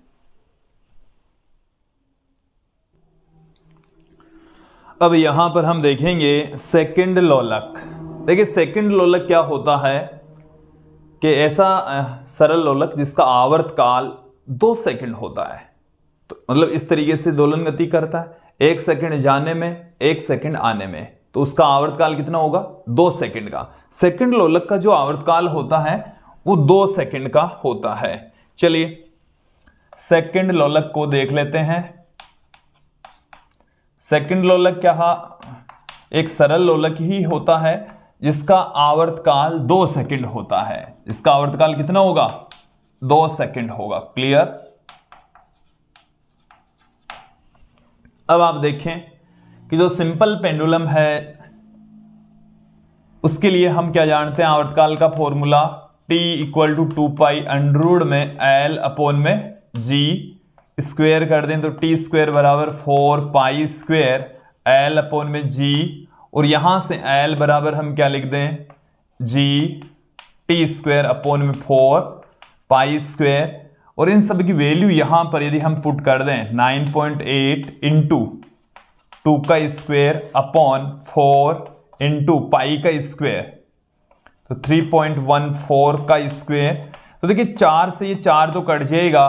अब यहां पर हम देखेंगे सेकंड लोलक। देखिए सेकंड लोलक क्या होता है कि ऐसा सरल लोलक जिसका आवर्तकाल 2 सेकंड होता है, तो मतलब इस तरीके से दोलन गति करता है, 1 सेकंड जाने में 1 सेकंड आने में, तो उसका आवर्तकाल कितना होगा 2 सेकंड का। सेकंड लोलक का जो आवर्तकाल होता है वो 2 सेकंड का होता है। चलिए सेकंड लोलक को देख लेते हैं। सेकंड लोलक क्या एक सरल लोलक ही होता है जिसका आवर्तकाल 2 सेकंड होता है। इसका आवर्तकाल कितना होगा 2 सेकंड होगा। क्लियर। अब आप देखें कि जो सिंपल पेंडुलम है उसके लिए हम क्या जानते हैं, आवर्तकाल का formula t equal to 2 pi under में L अपॉन में G स्क्वायर कर दें तो t स्क्वायर बराबर 4 पाई स्क्वायर L अपॉन में G, और यहां से L बराबर हम क्या लिख दें G t स्क्वायर अपॉन में 4 पाई स्क्वायर, और इन सब की वैल्यू यहां पर यदि हम पुट कर दें 9.8 इंटू 2 का स्क्वायर अपॉन 4 इंटू पाई का स्क्वायर, तो 3.14 का स्क्वायर। तो देखिए 4 से ये 4 तो कट जाएगा,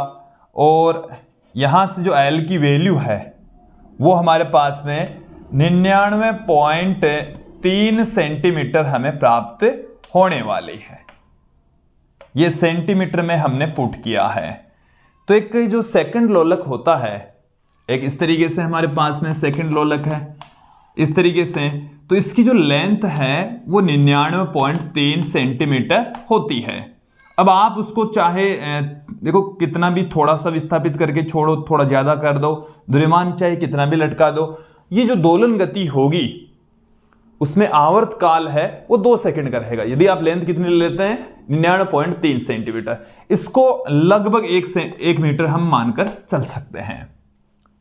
और यहां से जो L की वैल्यू है वो हमारे पास में 99.3 सेंटीमीटर हमें प्राप्त होने वाली है। ये सेंटीमीटर में हमने पुट किया है। तो एक जो सेकंड लोलक होता है, एक इस तरीके से हमारे पास में सेकंड लोलक है इस तरीके से, तो इसकी जो लेंथ है वो 99.3 सेंटीमीटर होती है। अब आप उसको चाहे देखो कितना भी थोड़ा सा विस्थापित करके छोड़ो, थोड़ा ज्यादा कर दो, द्रव्यमान चाहे कितना भी लटका दो, ये जो दोलन गति होगी उसमें आवर्तकाल है वो 2 सेकंड का रहेगा। यदि आप लेंथ कितनी लेते हैं 99.3 सेंटीमीटर, इसको लगभग 1 मीटर हम मानकर चल सकते हैं।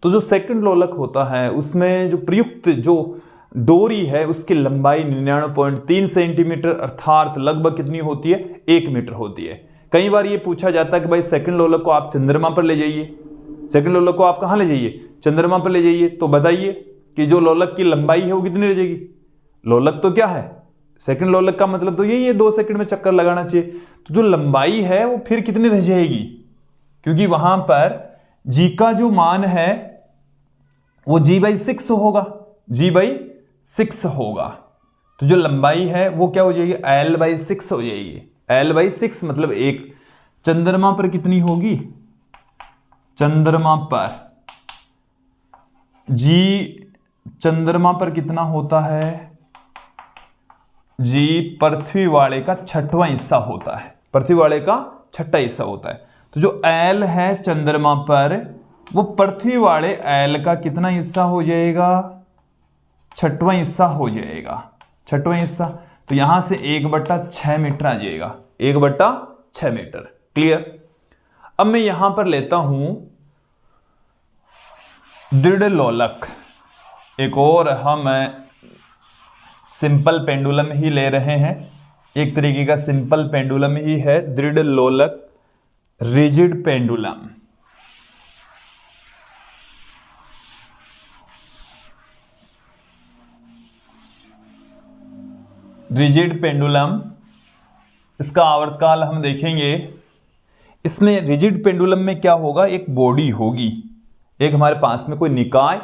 तो जो सेकंड लोलक होता है उसमें जो प्रयुक्त जो डोरी है उसकी लंबाई 99.3 सेंटीमीटर अर्थात लगभग कितनी होती है 1 मीटर होती है। कई बार ये पूछा जाता है कि भाई सेकंड लोलक को आप चंद्रमा पर ले जाइए, सेकंड लोलक को आप कहां ले जाइए चंद्रमा पर ले जाइए, तो बताइए कि जो लोलक की लंबाई है वो कितनी रह जाएगी। लोलक तो क्या है सेकंड लोलक का मतलब तो यही है 2 सेकंड में चक्कर लगाना चाहिए, तो जो लंबाई है वो फिर कितनी रह जाएगी, क्योंकि वहां पर G का जो मान है वो G/6 होगा, G/6 होगा। तो जो लंबाई है वो क्या हो जाएगी L/6 हो जाएगी। L/6 मतलब 1। चंद्रमा पर कितनी होगी, चंद्रमा पर G चंद्रमा पर कितना होता है, G पृथ्वी वाले का 6वां हिस्सा होता है, पृथ्वी वाले का 6वां हिस्सा होता है। तो जो L है चंद्रमा पर वो पृथ्वी वाले L का कितना हिस्सा हो जाएगा 6वां हिस्सा हो जाएगा, 6वां हिस्सा। तो यहां से 1/6 मीटर आ जाएगा, 1/6 मीटर। क्लियर। अब मैं यहां पर लेता हूं दृढ़ लोलक, एक और हम सिंपल पेंडुलम ही ले रहे हैं, एक तरीके का सिंपल पेंडुलम ही है दृढ़ लोलक रिजिड पेंडुलम। रिजिड पेंडुलम, इसका आवर्तकाल हम देखेंगे। इसमें रिजिड पेंडुलम में क्या होगा, एक बॉडी होगी, एक हमारे पास में कोई निकाय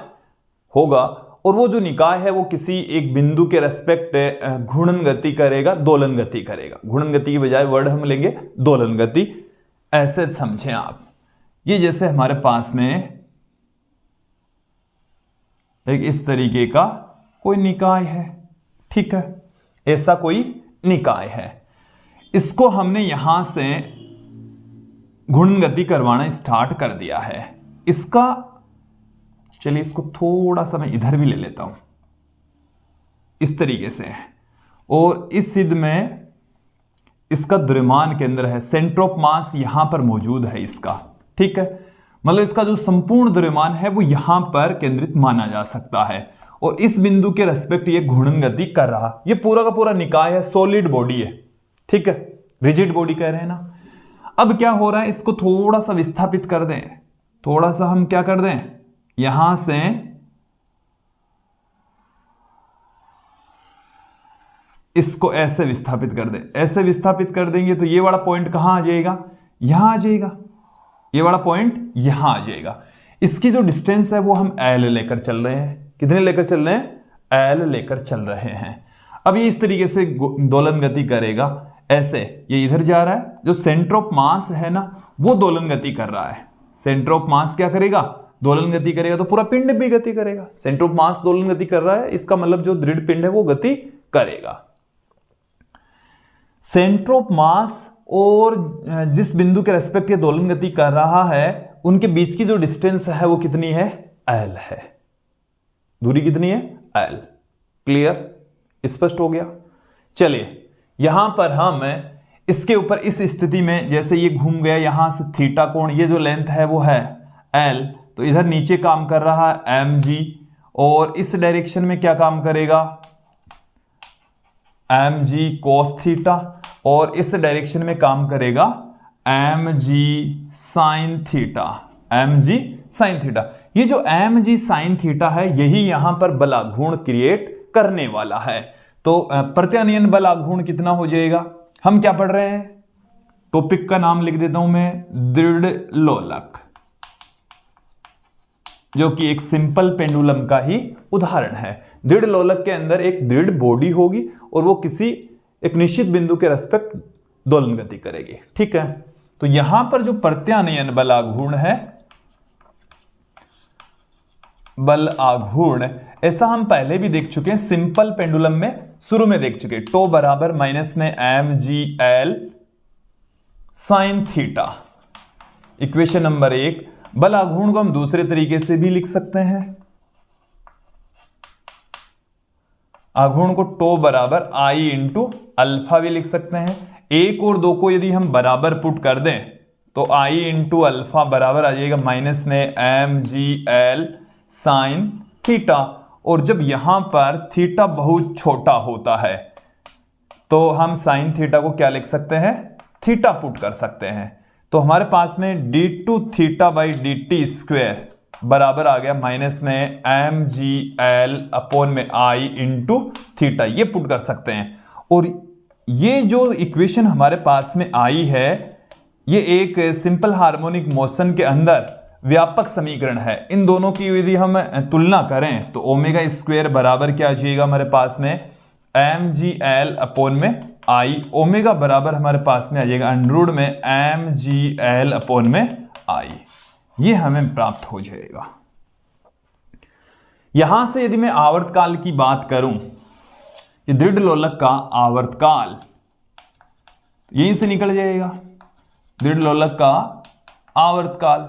होगा, और वो जो निकाय है वो किसी एक बिंदु के रेस्पेक्ट घूर्णन गति करेगा, दोलन गति करेगा। घूर्णन गति की बजाय वर्ड हम लेंगे दोलन गति, ऐसे समझें आप। ये जैसे हमारे पास में एक इस तरीके का कोई निकाय है, ठीक है, ऐसा कोई निकाय है। इसको हमने यहां से घूर्णन गति करवाना स्टार्ट कर दिया है। इसका चलिए इसको थोड़ा सा मैं इधर भी ले लेता हूं, इस तरीके से, और इस सिद्ध में इसका द्रव्यमान केंद्र है, सेंटर ऑफ मास यहां पर मौजूद है इसका, ठीक है, मतलब इसका जो संपूर्ण द्रव्यमान है वो यहां पर केंद्रित माना जा सकता है, और इस बिंदु के रेस्पेक्ट ये घूर्णन गति कर रहा। ये पूरा का पूरा निकाय है, सॉलिड बॉडी है, ठीक है, रिजिड बॉडी कह रहे हैं ना। अब क्या हो रहा है, इसको थोड़ा सा विस्थापित कर दें, थोड़ा सा हम क्या कर दें, यहां से इसको ऐसे विस्थापित कर दें। ऐसे विस्थापित कर देंगे तो ये वाला पॉइंट कहां आ जाएगा, यहां आ जाएगा, ये वाला पॉइंट यहां आ जाएगा। इसकी जो डिस्टेंस है वो हम एल लेकर चल रहे हैं। कितने लेकर चल रहे हैं, एल लेकर चल रहे हैं। अब ये इस तरीके से दोलन गति करेगा, ऐसे ये इधर जा रहा है, जो सेंटर ऑफ मास है ना वो दोलन गति कर रहा है। सेंटर ऑफ मास क्या करेगा, दोलन गति करेगा, तो पूरा पिंड भी गति करेगा। सेंटर ऑफ मास दोलन गति कर रहा है, इसका मतलब जो दृढ़ पिंड है वो गति करेगा। सेंटर ऑफ मास और जिस बिंदु के रेस्पेक्ट ये दोलन गति कर रहा है उनके बीच की जो डिस्टेंस है वो कितनी है, एल है। दूरी कितनी है, एल। क्लियर, स्पष्ट हो गया। चलिए यहां पर हम इसके ऊपर इस स्थिति में, जैसे ये घूम गया यहां से थीटा कोण, ये जो लेंथ है वो है एल, तो इधर नीचे काम कर रहा है एम जी, और इस डायरेक्शन में क्या काम करेगा, एम जी कोस थीटा, और इस डायरेक्शन में काम करेगा M G sine theta, M G sine theta. ये जो एम जी साइन थीटा है यही यहां पर बलाघूर्ण क्रिएट करने वाला है। तो प्रत्यानयन बलाघूर्ण कितना हो जाएगा, हम क्या पढ़ रहे हैं, टॉपिक का नाम लिख देता हूं मैं, दृढ़ लोलक, जो कि एक सिंपल पेंडुलम का ही उदाहरण है। दृढ़ लोलक के अंदर एक दृढ़ बॉडी होगी और वो किसी एक निश्चित बिंदु के रेस्पेक्ट दोलन गति करेगी, ठीक है। तो यहां पर जो प्रत्यानयन बल आघूर्ण है, बल आघूर्ण, ऐसा हम पहले भी देख चुके हैं सिंपल पेंडुलम में, शुरू में देख चुके, टो बराबर माइनस में M G L sine theta. Equation number 1। बल आघूर्ण को हम दूसरे तरीके से भी लिख सकते हैं, आघूर्ण को टो बराबर आई इंटू अल्फा भी लिख सकते हैं। 1 और 2 को यदि हम बराबर पुट कर दें तो आई इंटू अल्फा बराबर आ जाएगा माइनस में M G L sine theta. और जब यहां पर थीटा बहुत छोटा होता है तो हम साइन थीटा को क्या लिख सकते हैं, थीटा पुट कर सकते हैं। तो हमारे पास में D two theta by D T square बराबर आ गया माइनस में एम जी एल अपॉन में आई इंटू थीटा, ये पुट कर सकते हैं। और ये जो इक्वेशन हमारे पास में आई है ये एक सिंपल हार्मोनिक मोशन के अंदर व्यापक समीकरण है। इन दोनों की यदि हम तुलना करें तो ओमेगा स्क्वायर बराबर क्या आ जाएगा हमारे पास में एम जी एल अपॉन में आई, ओमेगा बराबर हमारे पास में आ जाएगा अंडर में एम जी एल अपॉन में आई, ये हमें प्राप्त हो जाएगा। यहां से यदि मैं आवर्तकाल की बात करूं, ये दृढ़ लोलक का आवर्तकाल यहीं से निकल जाएगा, दृढ़ लोलक का आवर्तकाल।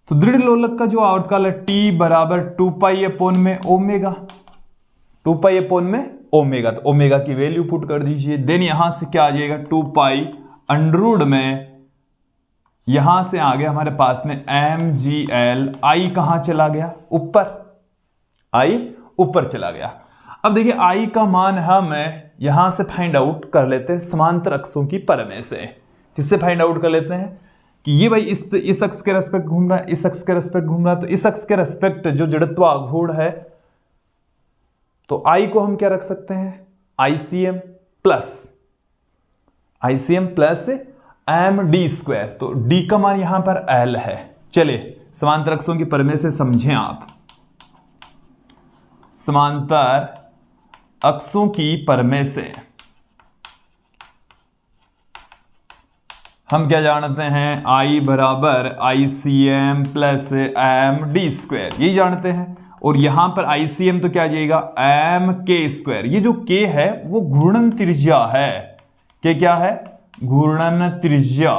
तो दृढ़ लोलक का जो आवर्तकाल है टी बराबर 2 पाई अपॉन में ओमेगा, 2 पाई अपॉन में ओमेगा, तो ओमेगा की वैल्यू पुट कर दीजिए। देन यहां से क्या आ जाएगा 2 पाई अंडर में, यहां से आ गया हमारे पास में एम जी एल, आई कहां चला गया ऊपर, आई ऊपर चला गया। अब देखिए आई का मान हम यहां से फाइंड आउट कर लेते हैं समांतर अक्षों की प्रमेय से। किससे फाइंड आउट कर लेते हैं कि ये भाई इस अक्ष के रेस्पेक्ट घूम रहा है, इस अक्ष के रेस्पेक्ट घूम रहा है, तो इस अक्ष के रेस्पेक्ट जो जड़त्व आघूर्ण है तो आई को हम क्या रख सकते हैं, ICM plus M D square, तो डी का मान यहां पर एल है। चलिए समांतर अक्षों की प्रमेय से समझें आप। समांतर अक्षों की प्रमेय से हम क्या जानते हैं, I बराबर ICM plus M D square, यही जानते हैं। और यहां पर ICM तो क्या आ जाएगा, एम के स्क्वायर। ये जो के है वो घूर्णन त्रिज्या है। के क्या है, घूर्णन त्रिज्या।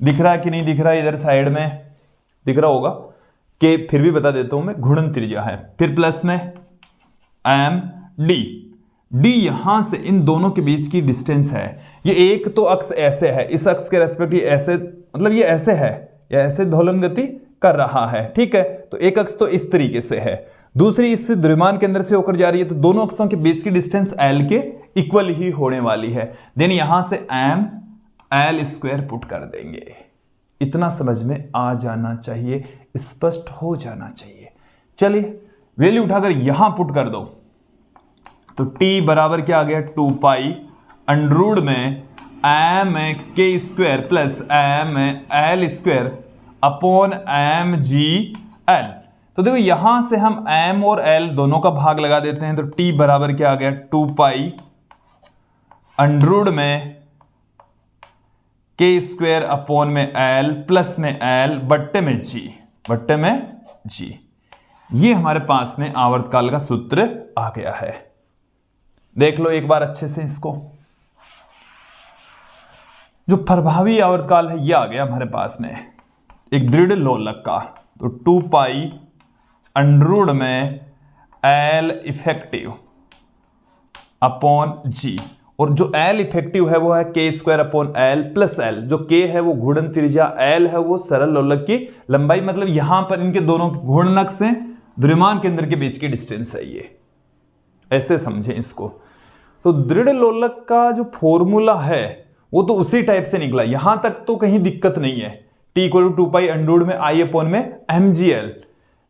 दिख रहा है कि नहीं दिख रहा है, इधर साइड में दिख रहा होगा, के फिर भी बता देता हूं मैं, घूर्णन त्रिज्या है। फिर प्लस में एम डी यहां से इन दोनों के बीच की डिस्टेंस है। ये एक तो अक्ष ऐसे है, इस अक्ष के रेस्पेक्ट ये ऐसे, मतलब ये ऐसे है, या ऐसे दोलन गति कर रहा है, ठीक है। तो एक अक्ष तो इस तरीके से है, दूसरी इस द्रव्यमान के अंदर से होकर जा रही है, तो दोनों अक्षों के बीच की डिस्टेंस एल के इक्वल ही होने वाली है। देन यहां से एम एल स्क्वायर पुट कर देंगे। इतना समझ में आ जाना चाहिए, स्पष्ट हो जाना चाहिए। चलिए वैल्यू उठाकर यहां पुट कर दो, तो t बराबर क्या आ गया, 2 पाई अंडर में M K square plus M L square upon M G L. तो देखो यहां से हम m और l दोनों का भाग लगा देते हैं, तो t बराबर क्या आ गया, 2 पाई अंडर में के स्क्वायर अपॉन में l प्लस में l बट्टे में g। ये हमारे पास में आवर्तकाल का सूत्र आ गया है। देख लो एक बार अच्छे से इसको, जो प्रभावी आवर्तकाल है ये आ गया हमारे पास में एक दृढ़ लोलक का। तो 2 पाई अंडर में एल इफेक्टिव अपॉन जी, और जो एल इफेक्टिव है वो है के square upon L plus L. जो के है वो घूर्णन त्रिज्या, एल है वो सरल लोलक की लंबाई, मतलब यहां पर इनके दोनों घूर्णक से द्रव्यमान केंद्र के बीच की डिस्टेंस है ये, ऐसे समझें इसको। तो दृढ़ लोलक का जो फॉर्मूला है वो तो उसी टाइप से निकला, यहां तक तो कहीं दिक्कत नहीं है, t equal to 2 pi under में I अपॉन में mgl।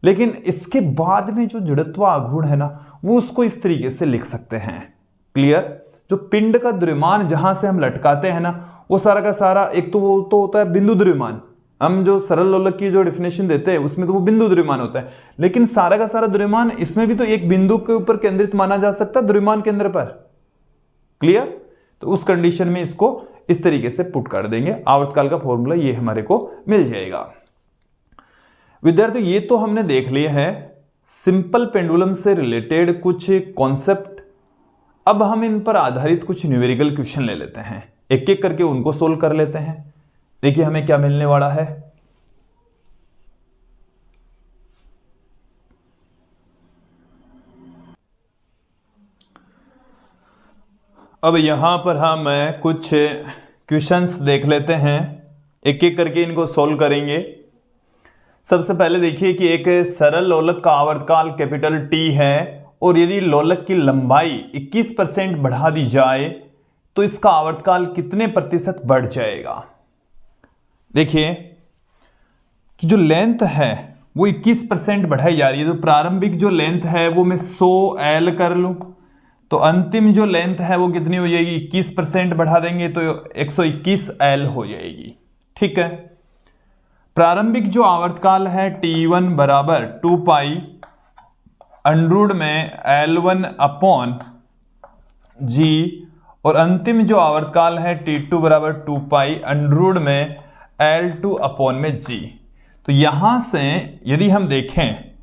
लेकिन इसके बाद में जो जड़त्व आघूर्ण है ना, वो उसको इस तरीके से लिख सकते हैं। क्लियर? जो पिंड का द्रव्यमान जहां से हम लटकाते हैं ना, वो सारा का सारा, एक तो वो तो होता है बिंदु द्रव्यमान, हम जो सरल लोलक की जो डेफिनेशन देते हैं उसमें तो वो बिंदु द्रव्यमान होता है, लेकिन सारा का सारा द्रव्यमान इसमें भी तो एक बिंदु के ऊपर केंद्रित माना जा सकता है, द्रव्यमान केंद्र पर। क्लियर? तो उस कंडीशन में इसको इस तरीके से पुट कर देंगे, आवर्तकाल का फॉर्मूला ये हमारे को मिल जाएगा। विद्यार्थी ये तो हमने देख लिए हैं सिंपल पेंडुलम से रिलेटेड कुछ कॉन्सेप्ट। अब हम इन पर आधारित कुछ न्यूमेरिकल क्वेश्चन ले लेते हैं, एक एक करके उनको सोल्व कर लेते हैं। देखिए हमें क्या मिलने वाला है। अब यहां पर हम कुछ क्वेश्चंस देख लेते हैं, एक एक करके इनको सोल्व करेंगे। सबसे पहले देखिए कि एक सरल लोलक का आवर्तकाल कैपिटल T है, और यदि लोलक की लंबाई 21% बढ़ा दी जाए तो इसका आवर्तकाल कितने प्रतिशत बढ़ जाएगा। देखिए कि जो लेंथ है वो 21% बढ़ाई जा रही है, तो प्रारंभिक जो लेंथ है वो मैं 100L कर लूं, तो अंतिम जो लेंथ है वो कितनी हो जाएगी, 21% बढ़ा देंगे तो 121L हो जाएगी। ठीक है। प्रारंभिक जो आवर्तकाल है T1 बराबर 2 पाई अंडर में L1 अपॉन जी, और अंतिम जो आवर्तकाल है T2 बराबर 2 पाई अंडर में L2 अपॉन में जी। तो यहां से यदि हम देखें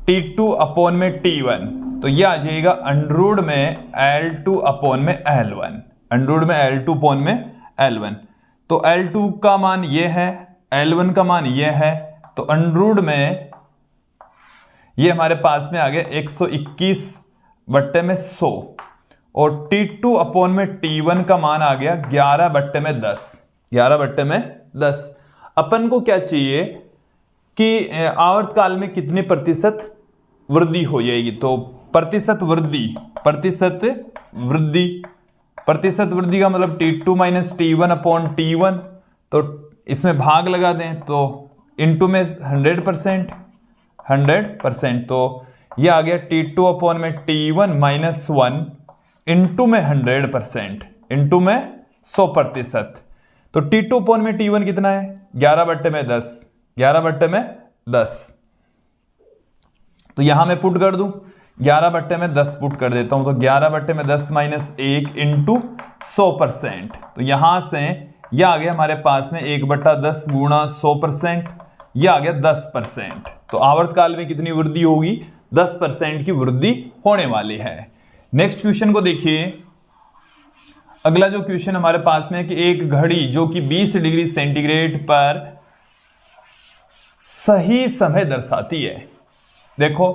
T2 अपॉन में T1, तो यह आ जाएगा अंडर में L2 अपॉन में L1, अंडर में L2 अपॉन में L1। तो L2 का मान ये है, L1 का मान ये है, तो अंडर में ये हमारे पास में आ गया 121 बट्टे में 100, और T2 अपॉन में T1 का मान आ गया 11 बट्टे में 10, 11 बट्टे में 10। अपन को क्या चाहिए कि आवर्तकाल में कितने प्रतिशत वृद्धि हो जाएगी, तो प्रतिशत वृद्धि का मतलब T2 minus T1 upon T1, तो इसमें भाग लगा दें तो इनटू में 100%, तो ये आ गया T2 अपॉन में T1 माइनस 1 इंटू में 100%, इंटू में 100%। तो T2 अपॉन में T1 कितना है? 11/10, 11/10। तो यहां मैं पुट कर दूं, 11/10 पुट कर देता हूं, तो 11/10 माइनस 1 इंटू 100%। तो यहां से यह आ गया हमारे पास में 1/10 गुणा 100%, यह आ गया 10%। तो आवर्तकाल में कितनी वृद्धि होगी? 10% की वृद्धि होने वाली है। नेक्स्ट क्वेश्चन को देखिए। अगला जो क्वेश्चन हमारे पास में है कि एक घड़ी जो कि 20 डिग्री सेंटीग्रेड पर सही समय दर्शाती है, देखो,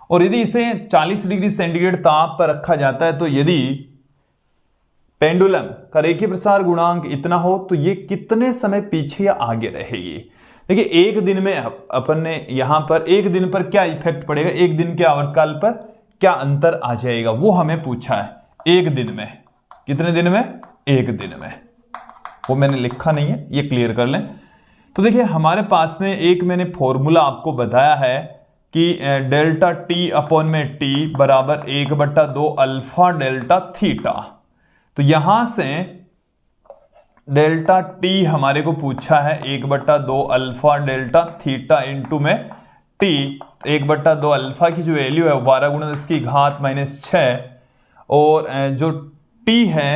और यदि इसे 40 डिग्री सेंटीग्रेड ताप पर रखा जाता है तो यदि पेंडुलम का रेखीय प्रसार गुणांक इतना हो तो ये कितने समय पीछे या आगे रहेगी? देखिए, एक दिन में अपन ने यहां पर एक दिन पर क्या इफेक्ट पड़ेगा, एक दिन के आवर्तकाल पर क्या अंतर आ जाएगा, वो हमें पूछा है। एक दिन में, कितने दिन में? एक दिन में। वो मैंने लिखा नहीं है, ये क्लियर कर लें। तो देखिए, हमारे पास में एक मैंने फॉर्मूला आपको बताया है कि डेल्टा टी अपॉन में टी बराबर 1/2 अल्फा डेल्टा थीटा। तो यहां से डेल्टा टी हमारे को पूछा है 1/2 अल्फा डेल्टा थीटा इंटू में टी। 1/2 अल्फा की जो वैल्यू है 12 × 10 की घात -6, और जो टी है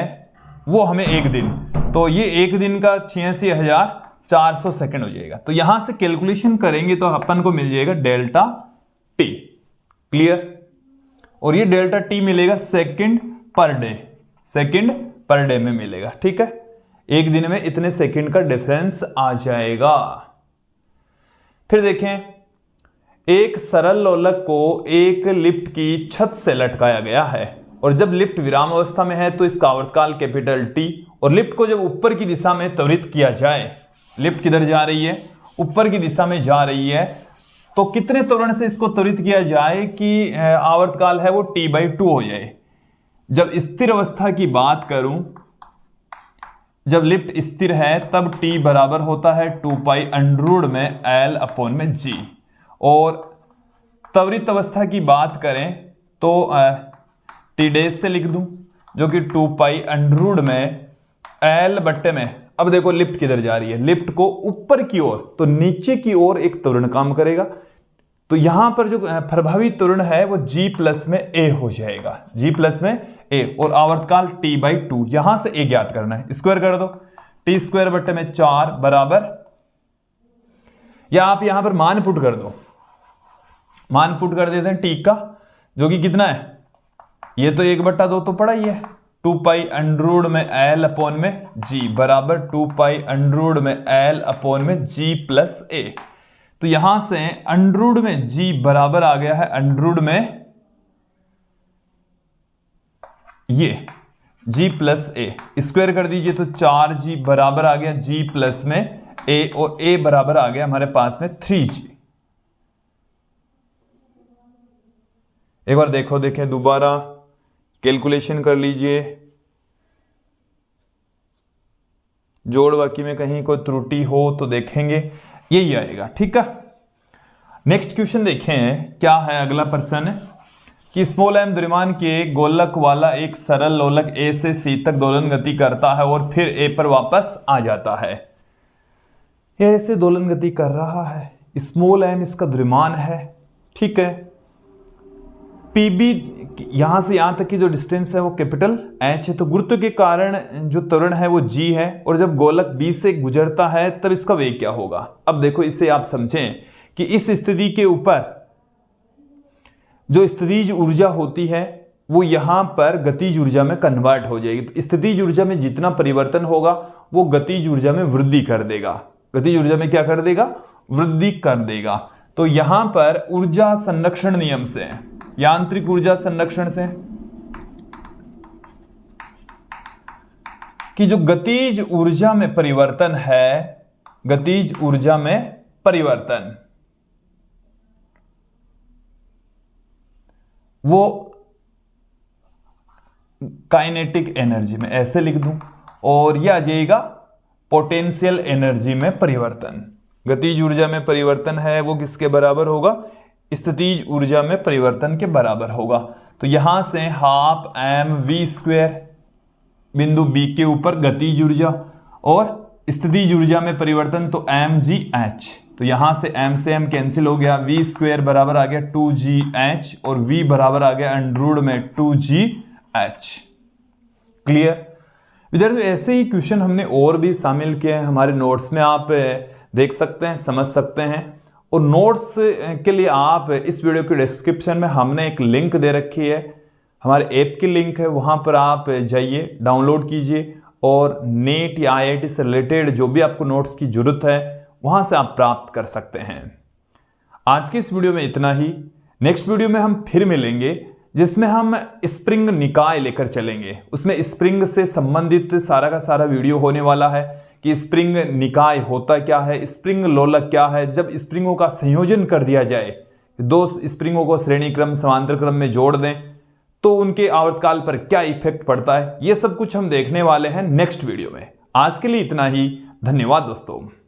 वो हमें एक दिन, तो ये एक दिन का 86,400 सेकंड हो जाएगा। तो यहां से कैलकुलेशन करेंगे तो अपन को मिल जाएगा डेल्टा टी। क्लियर? और ये डेल्टा टी मिलेगा second per day, second per day में मिलेगा। ठीक है, एक दिन में इतने सेकंड का डिफरेंस आ जाएगा। फिर देखें, एक सरल लोलक को एक लिफ्ट की छत से लटकाया गया है और जब लिफ्ट विराम अवस्था में है तो इसका आवर्तकाल कैपिटल टी, और लिफ्ट को जब ऊपर की दिशा में त्वरित किया जाए, लिफ्ट किधर जा रही है? ऊपर की दिशा में जा रही है, तो कितने त्वरण से इसको त्वरित किया जाए कि आवर्तकाल है वो T/2 हो जाए। जब स्थिर अवस्था की बात करूं, जब लिफ्ट स्थिर है तब T बराबर होता है 2π में L अपॉन में G, और त्वरित अवस्था की बात करें तो T डैश से लिख दूं, जो कि 2π में L बट्टे में, अब देखो लिफ्ट किधर जा रही है, लिफ्ट को ऊपर की ओर, तो नीचे की ओर एक त्वरण काम करेगा। तो यहां पर जो प्रभावी त्वरण है वो G प्लस में A हो जाएगा, G प्लस में A, और आवर्तकाल T/2। यहां से A ज्ञात करना है, स्क्वायर कर दो, T² बट्टे में 4 बराबर, या आप यहां पर मान पुट कर दो, मान पुट कर देते हैं T का, जो कि कितना है, ये तो 1/2 तो पड़ा ही है, 2π में L अपॉन में G बराबर 2π में L अपॉन में G प्लस A। तो यहां से अंडरूड में G बराबर आ गया है अंडरूड में ये G प्लस A, स्क्वायर कर दीजिए तो 4G बराबर आ गया G प्लस में A, और A बराबर आ गया हमारे पास में 3G। एक बार देखो, देखें दोबारा कैलकुलेशन कर लीजिए, जोड़ बाकी में कहीं कोई त्रुटि हो तो देखेंगे, यही आएगा। ठीक है, नेक्स्ट क्वेश्चन देखें क्या है। अगला प्रश्न कि स्मॉल m द्रव्यमान के गोलक वाला एक सरल लोलक A से C तक दोलन गति करता है और फिर A पर वापस आ जाता है। यह ऐसे दोलन गति कर रहा है, स्मॉल m इसका द्रव्यमान है। ठीक है, PB यहां से यहां तक की जो डिस्टेंस है वो कैपिटल H है, तो गुरुत्व के कारण जो त्वरण है वो G है, और जब गोलक B से गुजरता है तब इसका वेग क्या होगा। अब देखो, इसे आप समझें कि इस स्थिति के ऊपर जो स्थितिज ऊर्जा होती है वो यहां पर गतिज ऊर्जा में कन्वर्ट हो जाएगी। तो स्थितिज ऊर्जा में जितना परिवर्तन होगा वो गतिज ऊर्जा में वृद्धि कर देगा, गतिज ऊर्जा में क्या कर देगा? वृद्धि कर देगा। तो यहां पर ऊर्जा संरक्षण नियम से, यांत्रिक ऊर्जा संरक्षण से, कि जो गतिज ऊर्जा में परिवर्तन है, गतिज ऊर्जा में परिवर्तन वो काइनेटिक एनर्जी में, ऐसे लिख दूं, और यह आ जाएगा पोटेंशियल एनर्जी में परिवर्तन। गतिज ऊर्जा में परिवर्तन है वो किसके बराबर होगा? स्थितिज ऊर्जा में परिवर्तन के बराबर होगा। तो यहां से हाफ mv² बिंदु B के ऊपर गतिज ऊर्जा और स्थितिज ऊर्जा में परिवर्तन तो mgh। तो यहां से m से m कैंसिल हो गया, v² बराबर आ गया 2gh और v बराबर आ गया अंडररूट में 2gh। क्लियर विद्यार्थियों, ऐसे ही क्वेश्चन हमने और भी शामिल किए हैं हमारे नोट्स में, आप देख सकते हैं, समझ सकते हैं। और नोट्स के लिए आप इस वीडियो के डिस्क्रिप्शन में हमने एक लिंक दे रखी है, हमारे ऐप की लिंक है, वहां पर आप जाइए, डाउनलोड कीजिए और नीट या IIT से रिलेटेड जो भी आपको नोट्स की जरूरत है वहां से आप प्राप्त कर सकते हैं। आज के इस वीडियो में इतना ही। नेक्स्ट वीडियो में हम फिर मिलेंगे जिसमें हम स्प्रिंग निकाय लेकर चलेंगे। उसमें स्प्रिंग से संबंधित सारा का सारा वीडियो होने वाला है कि स्प्रिंग निकाय होता क्या है, स्प्रिंग लोलक क्या है, जब स्प्रिंगों का संयोजन कर दिया जाए, दो स्प्रिंगों को श्रेणी क्रम समांतर क्रम में जोड़ दें तो उनके आवर्तकाल पर क्या इफेक्ट पड़ता है, ये सब कुछ हम देखने वाले हैं नेक्स्ट वीडियो में। आज के लिए इतना ही। धन्यवाद दोस्तों।